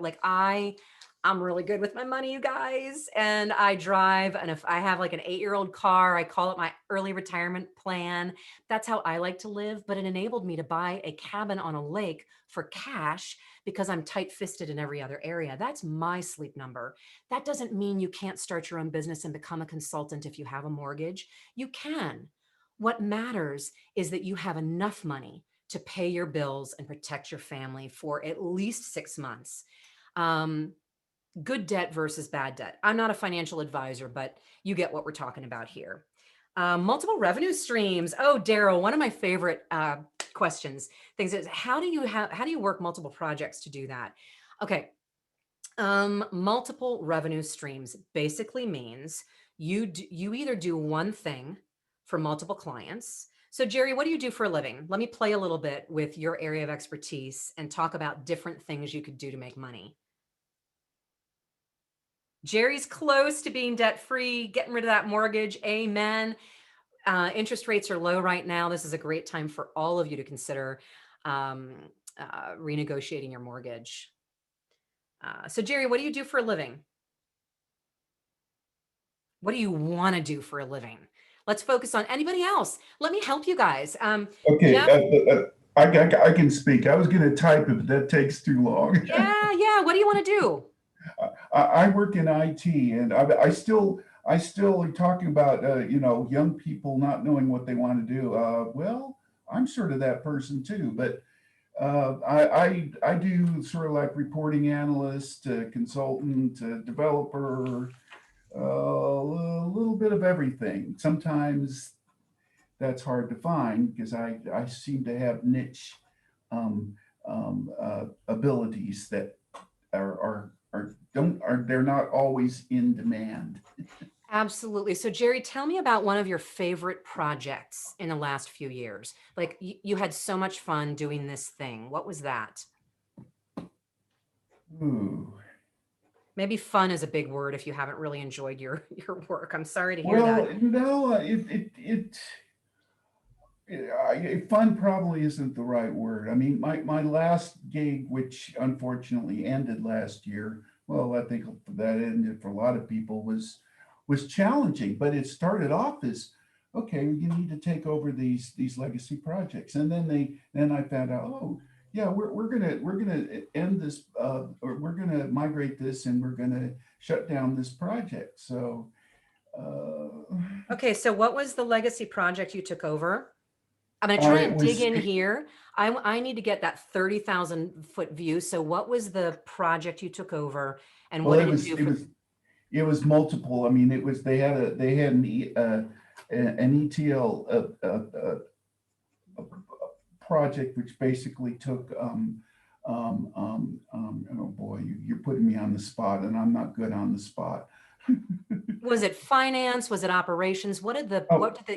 I'm really good with my money, you guys. And I drive, and if I have like an 8-year-old car, I call it my early retirement plan. That's how I like to live. But it enabled me to buy a cabin on a lake for cash because I'm tight-fisted in every other area. That's my sleep number. That doesn't mean you can't start your own business and become a consultant if you have a mortgage. You can. What matters is that you have enough money to pay your bills and protect your family for at least 6 months. Good debt versus bad debt. I'm not a financial advisor, but you get what we're talking about here. Multiple revenue streams. Oh, Daryl, one of my favorite questions. Things is, how do you work multiple projects to do that? Okay. Multiple revenue streams basically means you either do one thing for multiple clients. So Jerry, what do you do for a living? Let me play a little bit with your area of expertise and talk about different things you could do to make money. Jerry's close to being debt-free, getting rid of that mortgage. Amen. Interest rates are low right now. This is a great time for all of you to consider renegotiating your mortgage. So Jerry, what do you do for a living? What do you want to do for a living? Let's focus on anybody else. Let me help you guys. Okay, Jeff? I can speak. I was going to type it, but that takes too long. Yeah. What do you want to do? I work in IT, and I still are talking about young people not knowing what they want to do. Well, I'm sort of that person too, but I do sort of like reporting analyst, consultant, developer, a little bit of everything. Sometimes that's hard to find because I seem to have niche abilities that they're not always in demand. Absolutely. So Jerry, tell me about one of your favorite projects in the last few years. Like you had so much fun doing this thing. What was that? Ooh. Maybe fun is a big word if you haven't really enjoyed your work. I'm sorry to hear that. Well, no, fun probably isn't the right word. I mean, my last gig, which unfortunately ended last year, well, I think that ended for a lot of people, was challenging, but it started off as, okay, you need to take over these legacy projects. And then I found out, oh, yeah, we're gonna end this, or we're gonna migrate this, and we're gonna shut down this project. So, Okay, so what was the legacy project you took over? I'm going to try it and dig was in here. I need to get that 30,000 foot view. So what was the project you took over and what well, did it do for? it was multiple. I mean, it was they had an ETL project which basically took oh boy, you're putting me on the spot, and I'm not good on the spot. Was it finance? Was it operations? What did the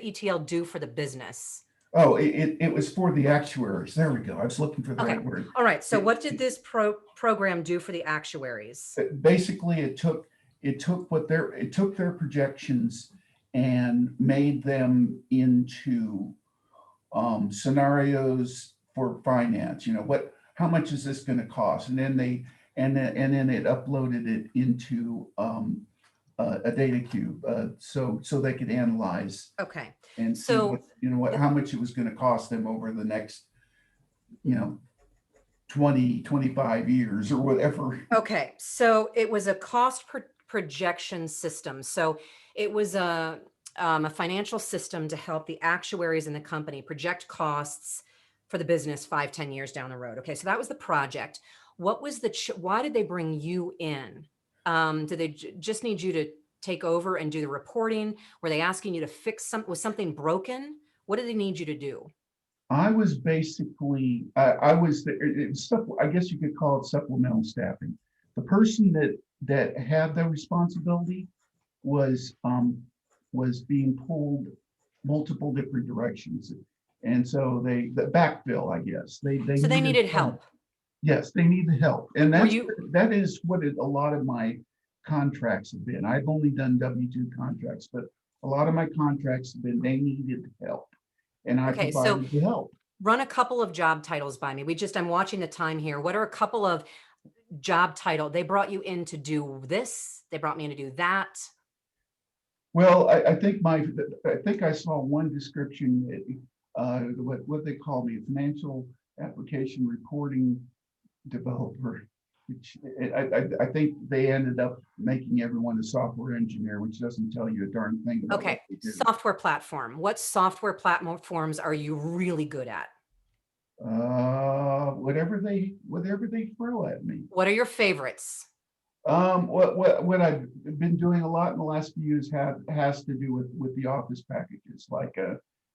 ETL do for the business? Oh, it was for the actuaries. There we go. I was looking for the Okay. right word. All right. So what did this program do for the actuaries? Basically, it took their projections and made them into scenarios for finance. You know, how much is this going to cost? And then then it uploaded it into a data cube, so they could analyze. Okay. And see how much it was going to cost them over the next, 20, 25 years or whatever. Okay, so it was a cost projection system. So it was a financial system to help the actuaries in the company project costs for the business 5-10 years down the road. Okay, so that was the project. What was why did they bring you in? Did they just need you to take over and do the reporting? Were they asking you to fix was something broken? What did they need you to do? I was basically, I was stuff. I guess you could call it supplemental staffing. The person that had the responsibility was being pulled multiple different directions, and so the backfill, I guess they needed help. Yes, they need the help, and that is what a lot of my contracts have been. I've only done W-2 contracts, but a lot of my contracts have been they needed help. And I provided the help. Run a couple of job titles by me. I'm watching the time here. What are a couple of job title? They brought you in to do this. They brought me in to do that. Well, I think I saw one description, what they call me, financial application reporting developer. Which I think they ended up making everyone a software engineer, which doesn't tell you a darn thing about okay, software platform. What software platforms are you really good at? Whatever they throw at me. What are your favorites? What I've been doing a lot in the last few years has to do with the Office packages like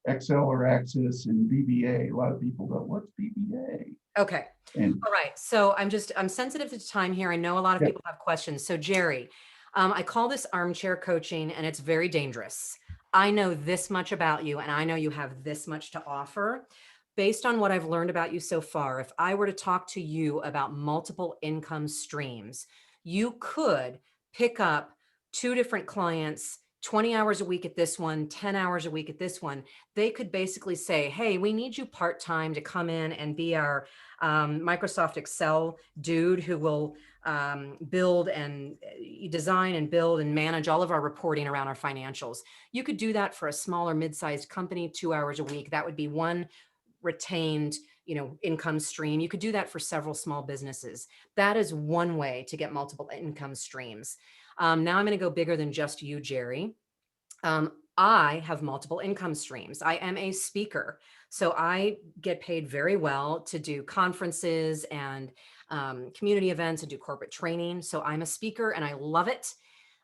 Excel or Access and VBA. A lot of people go, "What's VBA?" Okay. All right. So I'm sensitive to time here. I know a lot of people have questions. So Jerry, I call this armchair coaching, and it's very dangerous. I know this much about you, and I know you have this much to offer. Based on what I've learned about you so far, if I were to talk to you about multiple income streams, you could pick up 2 different clients, 20 hours a week at this one, 10 hours a week at this one. They could basically say, hey, we need you part-time to come in and be our Microsoft Excel dude who will build and design and build and manage all of our reporting around our financials. You could do that for a smaller mid-sized company, 2 hours a week. That would be one retained income stream. You could do that for several small businesses. That is one way to get multiple income streams. Now I'm going to go bigger than just you, Jerry. I have multiple income streams. I am a speaker. So I get paid very well to do conferences and community events and do corporate training. So I'm a speaker and I love it.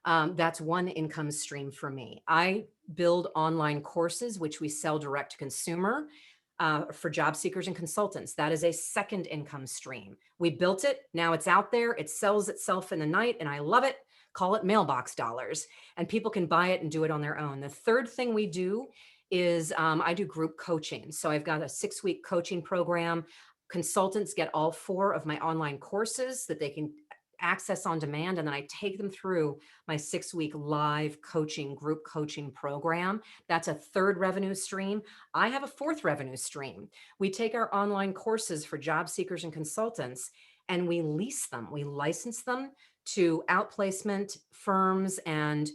That's one income stream for me. I build online courses, which we sell direct to consumer. For job seekers and consultants. That is a second income stream. We built it. Now it's out there. It sells itself in the night and I love it. Call it mailbox dollars, and people can buy it and do it on their own. The third thing we do is I do group coaching. So I've got a 6-week coaching program. Consultants get all 4 of my online courses that they can access on demand. And then I take them through my 6-week live coaching, group coaching program. That's a third revenue stream. I have a fourth revenue stream. We take our online courses for job seekers and consultants and we lease them. We license them to outplacement firms and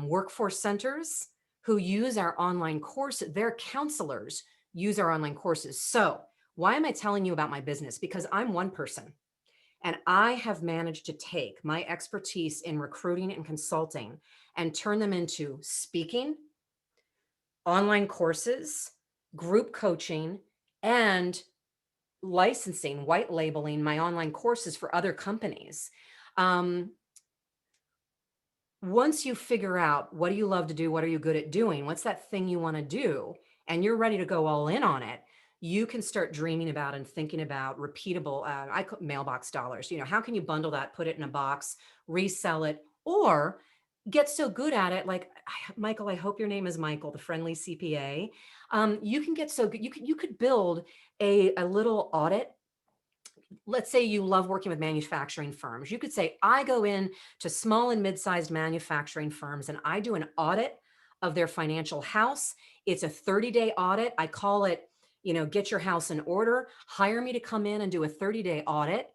workforce centers who use our online course. Their counselors use our online courses. So Why am I telling you about my business? Because I'm one person and I have managed to take my expertise in recruiting and consulting and turn them into speaking, online courses, group coaching, and licensing, white labeling my online courses for other companies. Once you figure out what do you love to do, what are you good at doing, what's that thing you want to do, and you're ready to go all in on it, you can start dreaming about and thinking about repeatable, I call mailbox dollars. You know, how can you bundle that, put it in a box, resell it, or get so good at it, like Michael, I hope your name is Michael, the friendly CPA. You can get so good, you could build a little audit. Let's say you love working with manufacturing firms. You could say, I go in to small and mid-sized manufacturing firms and I do an audit of their financial house. It's a 30-day audit. I call it, you know, get your house in order. Hire me to come in and do a 30-day audit.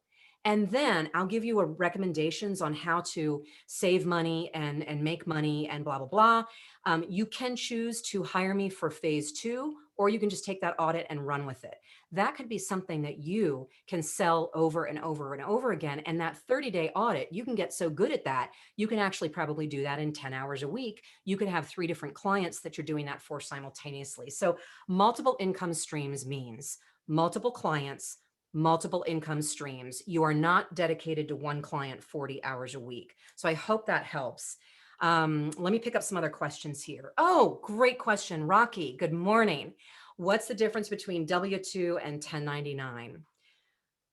And then I'll give you recommendations on how to save money and make money and blah, blah, blah. You can choose to hire me for phase 2, or you can just take that audit and run with it. That could be something that you can sell over and over and over again. And that 30-day audit, you can get so good at that, you can actually probably do that in 10 hours a week. You could have 3 different clients that you're doing that for simultaneously. So multiple income streams means multiple clients, multiple income streams. You are not dedicated to one client 40 hours a week. So I hope that helps. Let me pick up some other questions here. Oh, great question. Rocky, good morning. What's the difference between W-2 and 1099?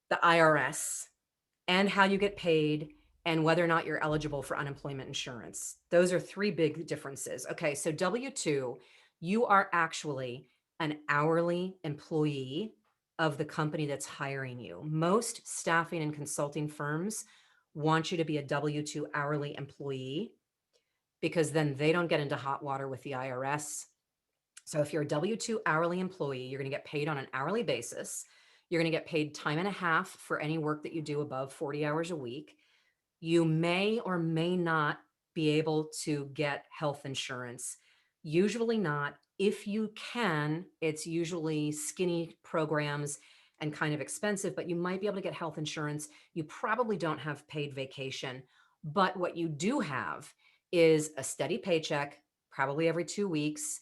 The IRS and how you get paid and whether or not you're eligible for unemployment insurance. Those are 3 big differences. Okay, so W-2, you are actually an hourly employee of the company that's hiring you. Most staffing and consulting firms want you to be a W-2 hourly employee because then they don't get into hot water with the IRS. So if you're a W-2 hourly employee, you're going to get paid on an hourly basis. You're going to get paid time and a half for any work that you do above 40 hours a week. You may or may not be able to get health insurance. Usually not. If you can, it's usually skinny programs and kind of expensive, but you might be able to get health insurance. You probably don't have paid vacation, but what you do have is a steady paycheck, probably every 2 weeks,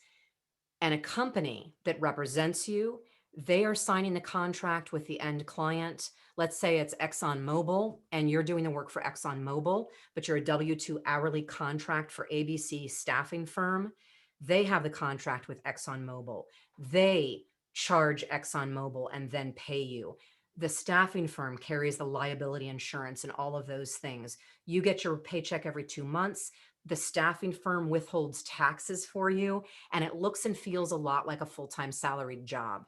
and a company that represents you. They are signing the contract with the end client. Let's say it's ExxonMobil and you're doing the work for ExxonMobil, but you're a W-2 hourly contract for ABC staffing firm. They have the contract with ExxonMobil. They charge ExxonMobil and then pay you. The staffing firm carries the liability insurance and all of those things. You get your paycheck every 2 months. The staffing firm withholds taxes for you, and it looks and feels a lot like a full-time salaried job.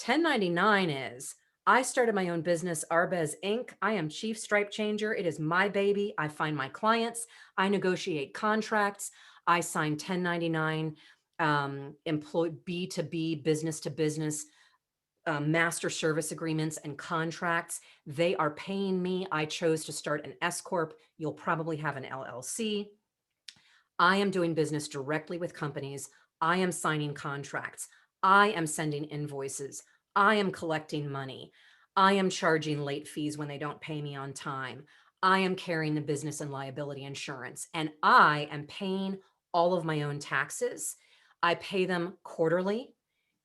1099 is, I started my own business, Arbez Inc. I am chief stripe changer. It is my baby. I find my clients. I negotiate contracts. I sign 1099 employee B2B, business to business, master service agreements and contracts. They are paying me. I chose to start an S Corp. You'll probably have an LLC. I am doing business directly with companies. I am signing contracts. I am sending invoices. I am collecting money. I am charging late fees when they don't pay me on time. I am carrying the business and liability insurance, and I am paying all of my own taxes. I pay them quarterly,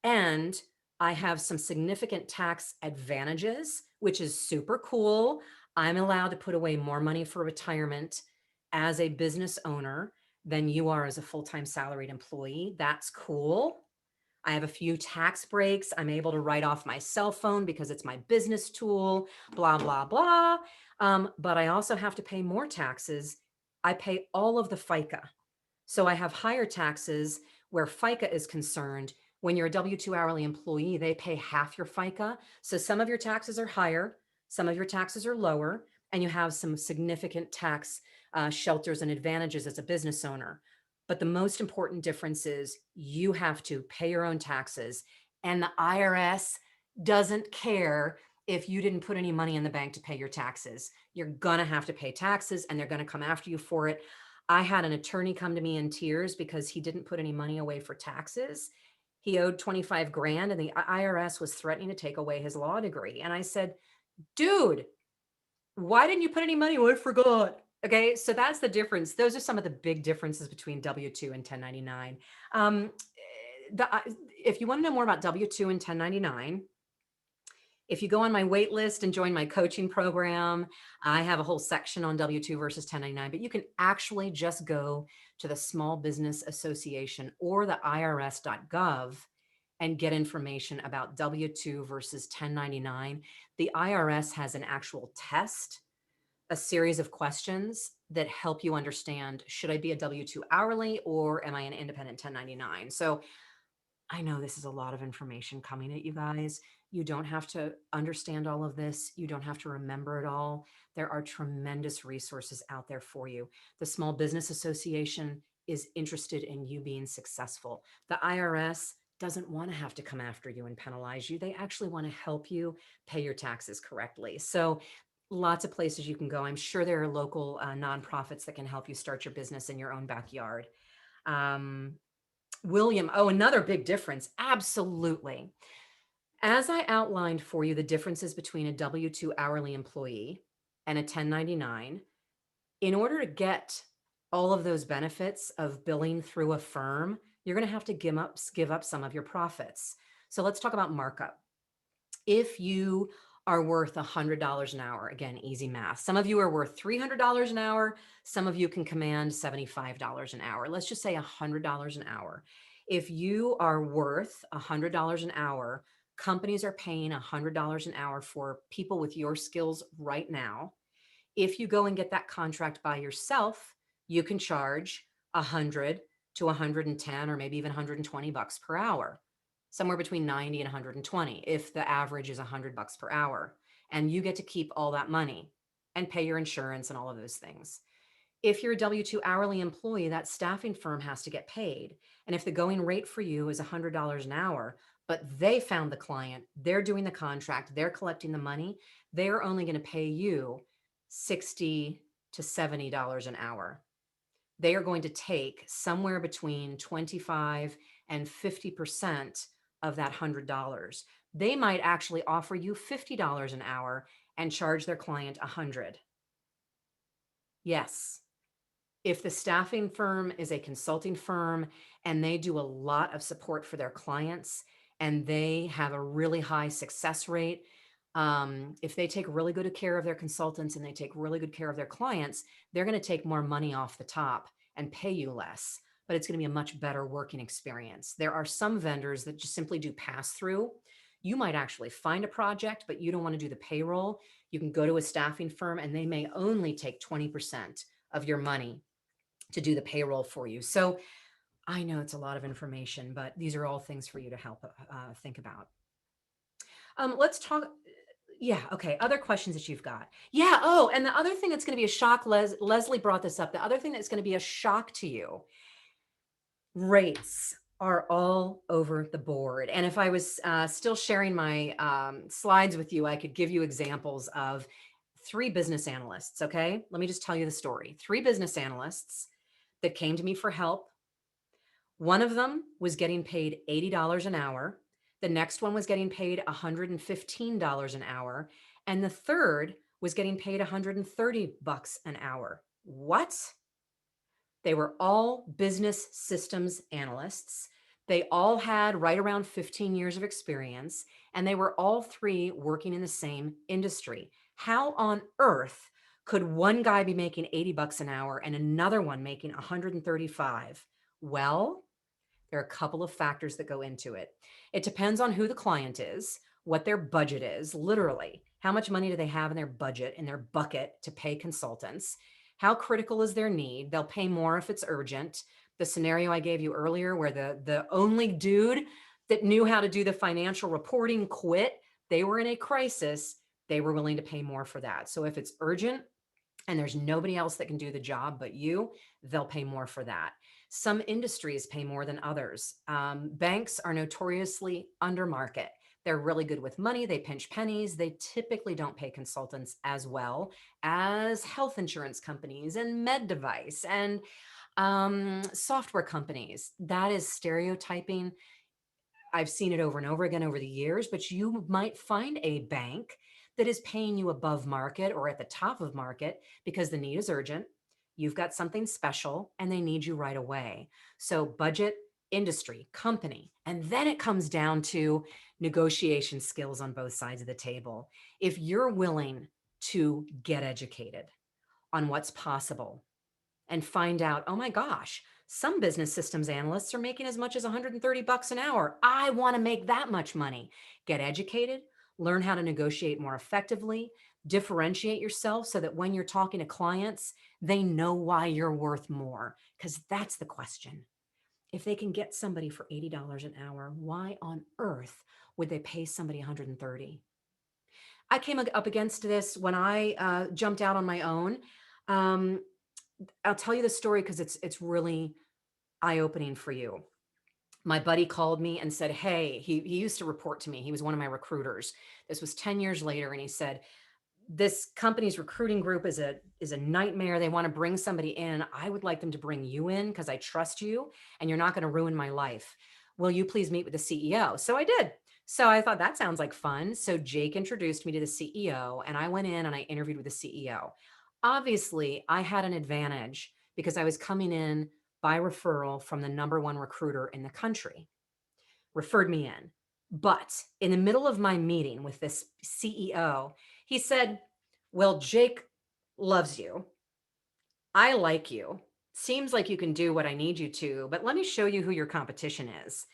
and I have some significant tax advantages, which is super cool. I'm allowed to put away more money for retirement as a business owner than you are as a full-time salaried employee. That's cool. I have a few tax breaks. I'm able to write off my cell phone because it's my business tool, blah, blah, blah. But I also have to pay more taxes. I pay all of the FICA. So I have higher taxes where FICA is concerned. When you're a W-2 hourly employee, they pay half your FICA. So some of your taxes are higher, some of your taxes are lower, and you have some significant tax shelters and advantages as a business owner. But the most important difference is you have to pay your own taxes, and the IRS doesn't care if you didn't put any money in the bank to pay your taxes. You're gonna have to pay taxes, and they're gonna come after you for it. I had an attorney come to me in tears because he didn't put any money away for taxes. He owed 25 grand and the IRS was threatening to take away his law degree. And I said, dude, why didn't you put any money? Oh, I forgot. Okay, so that's the difference. Those are some of the big differences between W-2 and 1099. If you want to know more about W-2 and 1099, if you go on my wait list and join my coaching program, I have a whole section on W-2 versus 1099, but you can actually just go to the Small Business Association or the IRS.gov and get information about W-2 versus 1099. The IRS has an actual test, a series of questions that help you understand, should I be a W-2 hourly or am I an independent 1099? So I know this is a lot of information coming at you guys. You don't have to understand all of this. You don't have to remember it all. There are tremendous resources out there for you. The Small Business Association is interested in you being successful. The IRS doesn't want to have to come after you and penalize you. They actually want to help you pay your taxes correctly. So lots of places you can go. I'm sure there are local nonprofits that can help you start your business in your own backyard. William, oh, another big difference. Absolutely. As I outlined for you the differences between a W-2 hourly employee and a 1099, in order to get all of those benefits of billing through a firm, you're going to have to give up some of your profits. So let's talk about markup. If you are worth $100 an hour, again, easy math. Some of you are worth $300 an hour. Some of you can command $75 an hour. Let's just say $100 an hour. If you are worth $100 an hour, companies are paying $100 an hour for people with your skills right now. If you go and get that contract by yourself, you can charge 100 to 110 or maybe even 120 bucks per hour. Somewhere between 90 and 120 if the average is 100 bucks per hour. And you get to keep all that money and pay your insurance and all of those things. If you're a W-2 hourly employee, that staffing firm has to get paid. And if the going rate for you is $100 an hour, but they found the client, they're doing the contract, they're collecting the money, they're only going to pay you $60 to $70 an hour. They are going to take somewhere between 25 and 50% of that $100. They might actually offer you $50 an hour and charge their client $100. Yes. If the staffing firm is a consulting firm and they do a lot of support for their clients and they have a really high success rate, if they take really good care of their consultants and they take really good care of their clients, they're going to take more money off the top and pay you less, but it's going to be a much better working experience. There are some vendors that just simply do pass through. You might actually find a project, but you don't want to do the payroll. You can go to a staffing firm and they may only take 20% of your money to do the payroll for you. So I know it's a lot of information, but these are all things for you to help think about. Let's talk. Yeah. Okay. Other questions that you've got. Yeah. Oh, and the other thing that's going to be a shock, Leslie brought this up. The other thing that's going to be a shock to you, rates are all over the board. And if I was still sharing my slides with you, I could give you examples of 3 business analysts. Okay. Let me just tell you the story. 3 business analysts that came to me for help. One of them was getting paid $80 an hour. The next one was getting paid $115 an hour. And the third was getting paid 130 bucks an hour. What? They were all business systems analysts. They all had right around 15 years of experience, and they were all 3 working in the same industry. How on earth could one guy be making 80 bucks an hour and another one making 135? Well, there are a couple of factors that go into it. It depends on who the client is, what their budget is, literally. How much money do they have in their budget, in their bucket to pay consultants? How critical is their need? They'll pay more if it's urgent. The scenario I gave you earlier where the only dude that knew how to do the financial reporting quit, they were in a crisis, they were willing to pay more for that. So if it's urgent and there's nobody else that can do the job but you, they'll pay more for that. Some industries pay more than others. Banks are notoriously under market. They're really good with money. They pinch pennies. They typically don't pay consultants as well as health insurance companies and med device and software companies. That is stereotyping. I've seen it over and over again over the years, but you might find a bank that is paying you above market or at the top of market because the need is urgent. You've got something special and they need you right away. So budget, industry, company, and then it comes down to negotiation skills on both sides of the table. If you're willing to get educated on what's possible and find out, oh my gosh, some business systems analysts are making as much as 130 bucks an hour. I want to make that much money. Get educated, learn how to negotiate more effectively, differentiate yourself so that when you're talking to clients, they know why you're worth more, because that's the question. If they can get somebody for $80 an hour, why on earth would they pay somebody 130? I came up against this when I jumped out on my own. I'll tell you the story because it's really eye-opening for you. My buddy called me and said, hey, he used to report to me. He was one of my recruiters. This was 10 years later. And he said, this company's recruiting group is a nightmare. They want to bring somebody in. I would like them to bring you in because I trust you and you're not going to ruin my life. Will you please meet with the CEO? So I did. So I thought that sounds like fun. So Jake introduced me to the CEO and I went in and I interviewed with the CEO. Obviously, I had an advantage because I was coming in by referral from the #1 recruiter in the country, referred me in. But in the middle of my meeting with this CEO, he said, well, Jake loves you. I like you. Seems like you can do what I need you to, but let me show you who your competition is.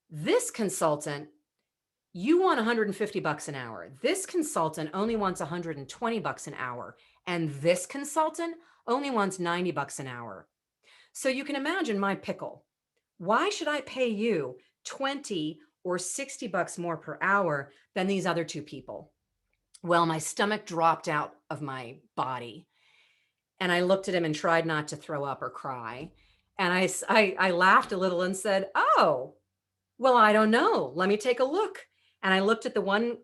This consultant, you want 150 bucks an hour. This consultant only wants 120 bucks an hour. And this consultant only wants 90 bucks an hour. So you can imagine my pickle. Why should I pay you 20 or 60 bucks more per hour than these other two people? Well, my stomach dropped out of my body and I looked at him and tried not to throw up or cry. And I laughed a little and said, oh, well, I don't know. Let me take a look. And I looked at the one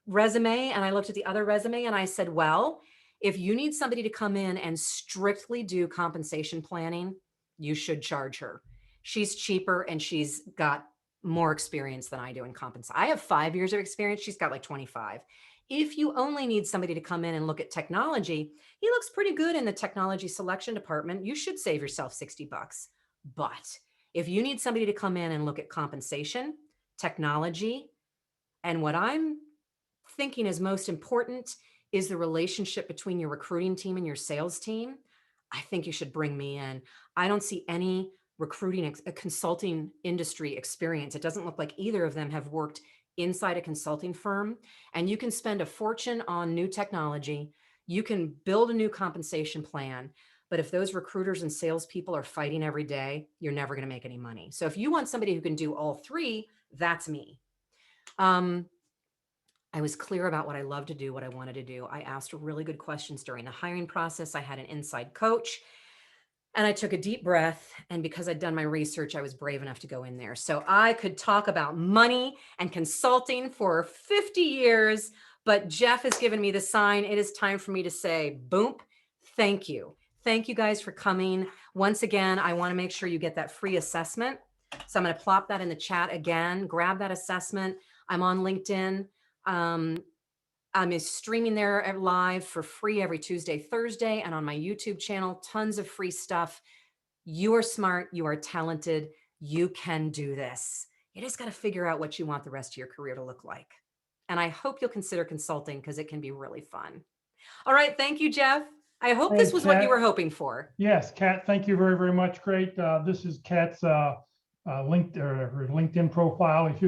resume and I looked at the other resume and I said, well, if you need somebody to come in and strictly do compensation planning, you should charge her. She's cheaper and she's got more experience than I do in compensation. I have 5 years of experience. She's got like 25. If you only need somebody to come in and look at technology, he looks pretty good in the technology selection department. You should save yourself 60 bucks. But if you need somebody to come in and look at compensation, technology, and what I'm thinking is most important is the relationship between your recruiting team and your sales team, I think you should bring me in. I don't see any recruiting, consulting industry experience. It doesn't look like either of them have worked inside a consulting firm. And you can spend a fortune on new technology. You can build a new compensation plan. But if those recruiters and salespeople are fighting every day, you're never going to make any money. So if you want somebody who can do all three, that's me. I was clear about what I love to do, what I wanted to do. I asked really good questions during the hiring process. I had an inside coach and I took a deep breath. And because I'd done my research, I was brave enough to go in there. So I could talk about money and consulting for 50 years, but Jeff has given me the sign. It is time for me to say, boom, thank you. Thank you guys for coming. Once again, I want to make sure you get that free assessment. So I'm going to plop that in the chat again, grab that assessment. I'm on LinkedIn. I'm streaming there live for free every Tuesday, Thursday, and on my YouTube channel, tons of free stuff. You are smart. You are talented. You can do this. You just got to figure out what you want the rest of your career to look like. And I hope you'll consider consulting because it can be really fun. All right. Thank you, Jeff. I hope this was what you were hoping for. Yes, Kat, thank you very, very much. Great. This is Kat's her LinkedIn profile. If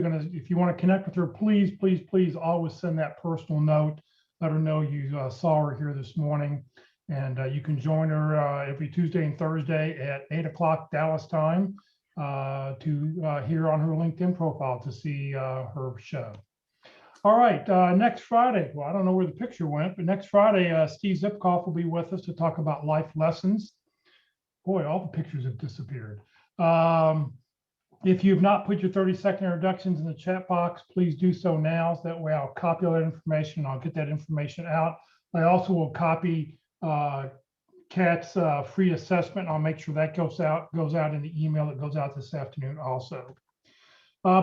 you want to connect with her, please, please, please always send that personal note. Let her know you saw her here this morning, and you can join her every Tuesday and Thursday at 8 o'clock Dallas time to hear on her LinkedIn profile to see her show. All right, next Friday. Well, I don't know where the picture went, but next Friday, Steve Zipkoff will be with us to talk about life lessons. Boy, all the pictures have disappeared. If you've not put your 30-second introductions in the chat box, please do so now. So that way I'll copy all that information. I'll get that information out. I also will copy Kat's free assessment. I'll make sure that goes out in the email that goes out this afternoon also.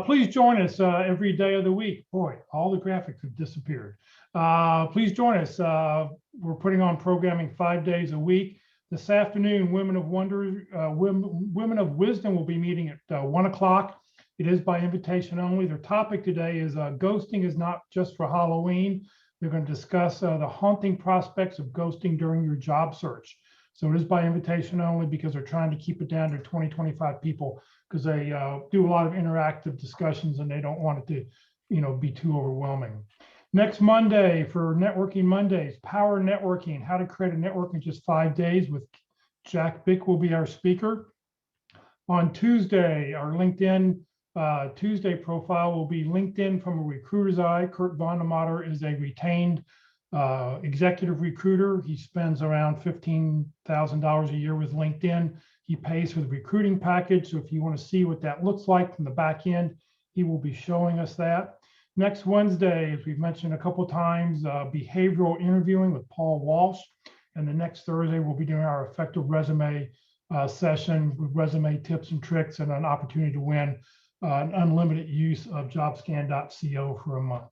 Please join us every day of the week. Boy, all the graphics have disappeared. Please join us. We're putting on programming 5 days a week. This afternoon, Women of Wisdom will be meeting at 1 o'clock. It is by invitation only. Their topic today is ghosting is not just for Halloween. They're going to discuss the haunting prospects of ghosting during your job search. So it is by invitation only because they're trying to keep it down to 20, 25 people because they do a lot of interactive discussions and they don't want it to, be too overwhelming. Next Monday for Networking Mondays, Power Networking, how to create a network in just 5 days with Jack Bick will be our speaker. On Tuesday, our LinkedIn Tuesday profile will be LinkedIn from a recruiter's eye. Kurt Vondermatter is a retained executive recruiter. He spends around $15,000 a year with LinkedIn. He pays for the recruiting package. So if you want to see what that looks like from the back end, he will be showing us that. Next Wednesday, as we've mentioned a couple of times, behavioral interviewing with Paul Walsh. And the next Thursday, we'll be doing our effective resume session with resume tips and tricks and an opportunity to win an unlimited use of jobscan.co for a month.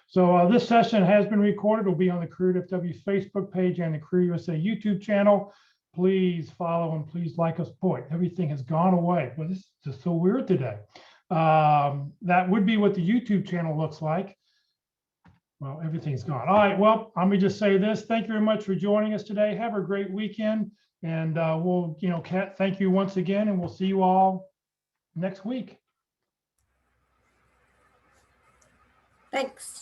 So this session has been recorded. It will be on the Career FW Facebook page and the Career USA YouTube channel. Please follow and please like us. Boy, everything has gone away. Well, this is just so weird today. That would be what the YouTube channel looks like. Well, everything's gone. All right, well, let me just say this. Thank you very much for joining us today. Have a great weekend. And we'll, Kat, thank you once again, and we'll see you all next week. Thanks.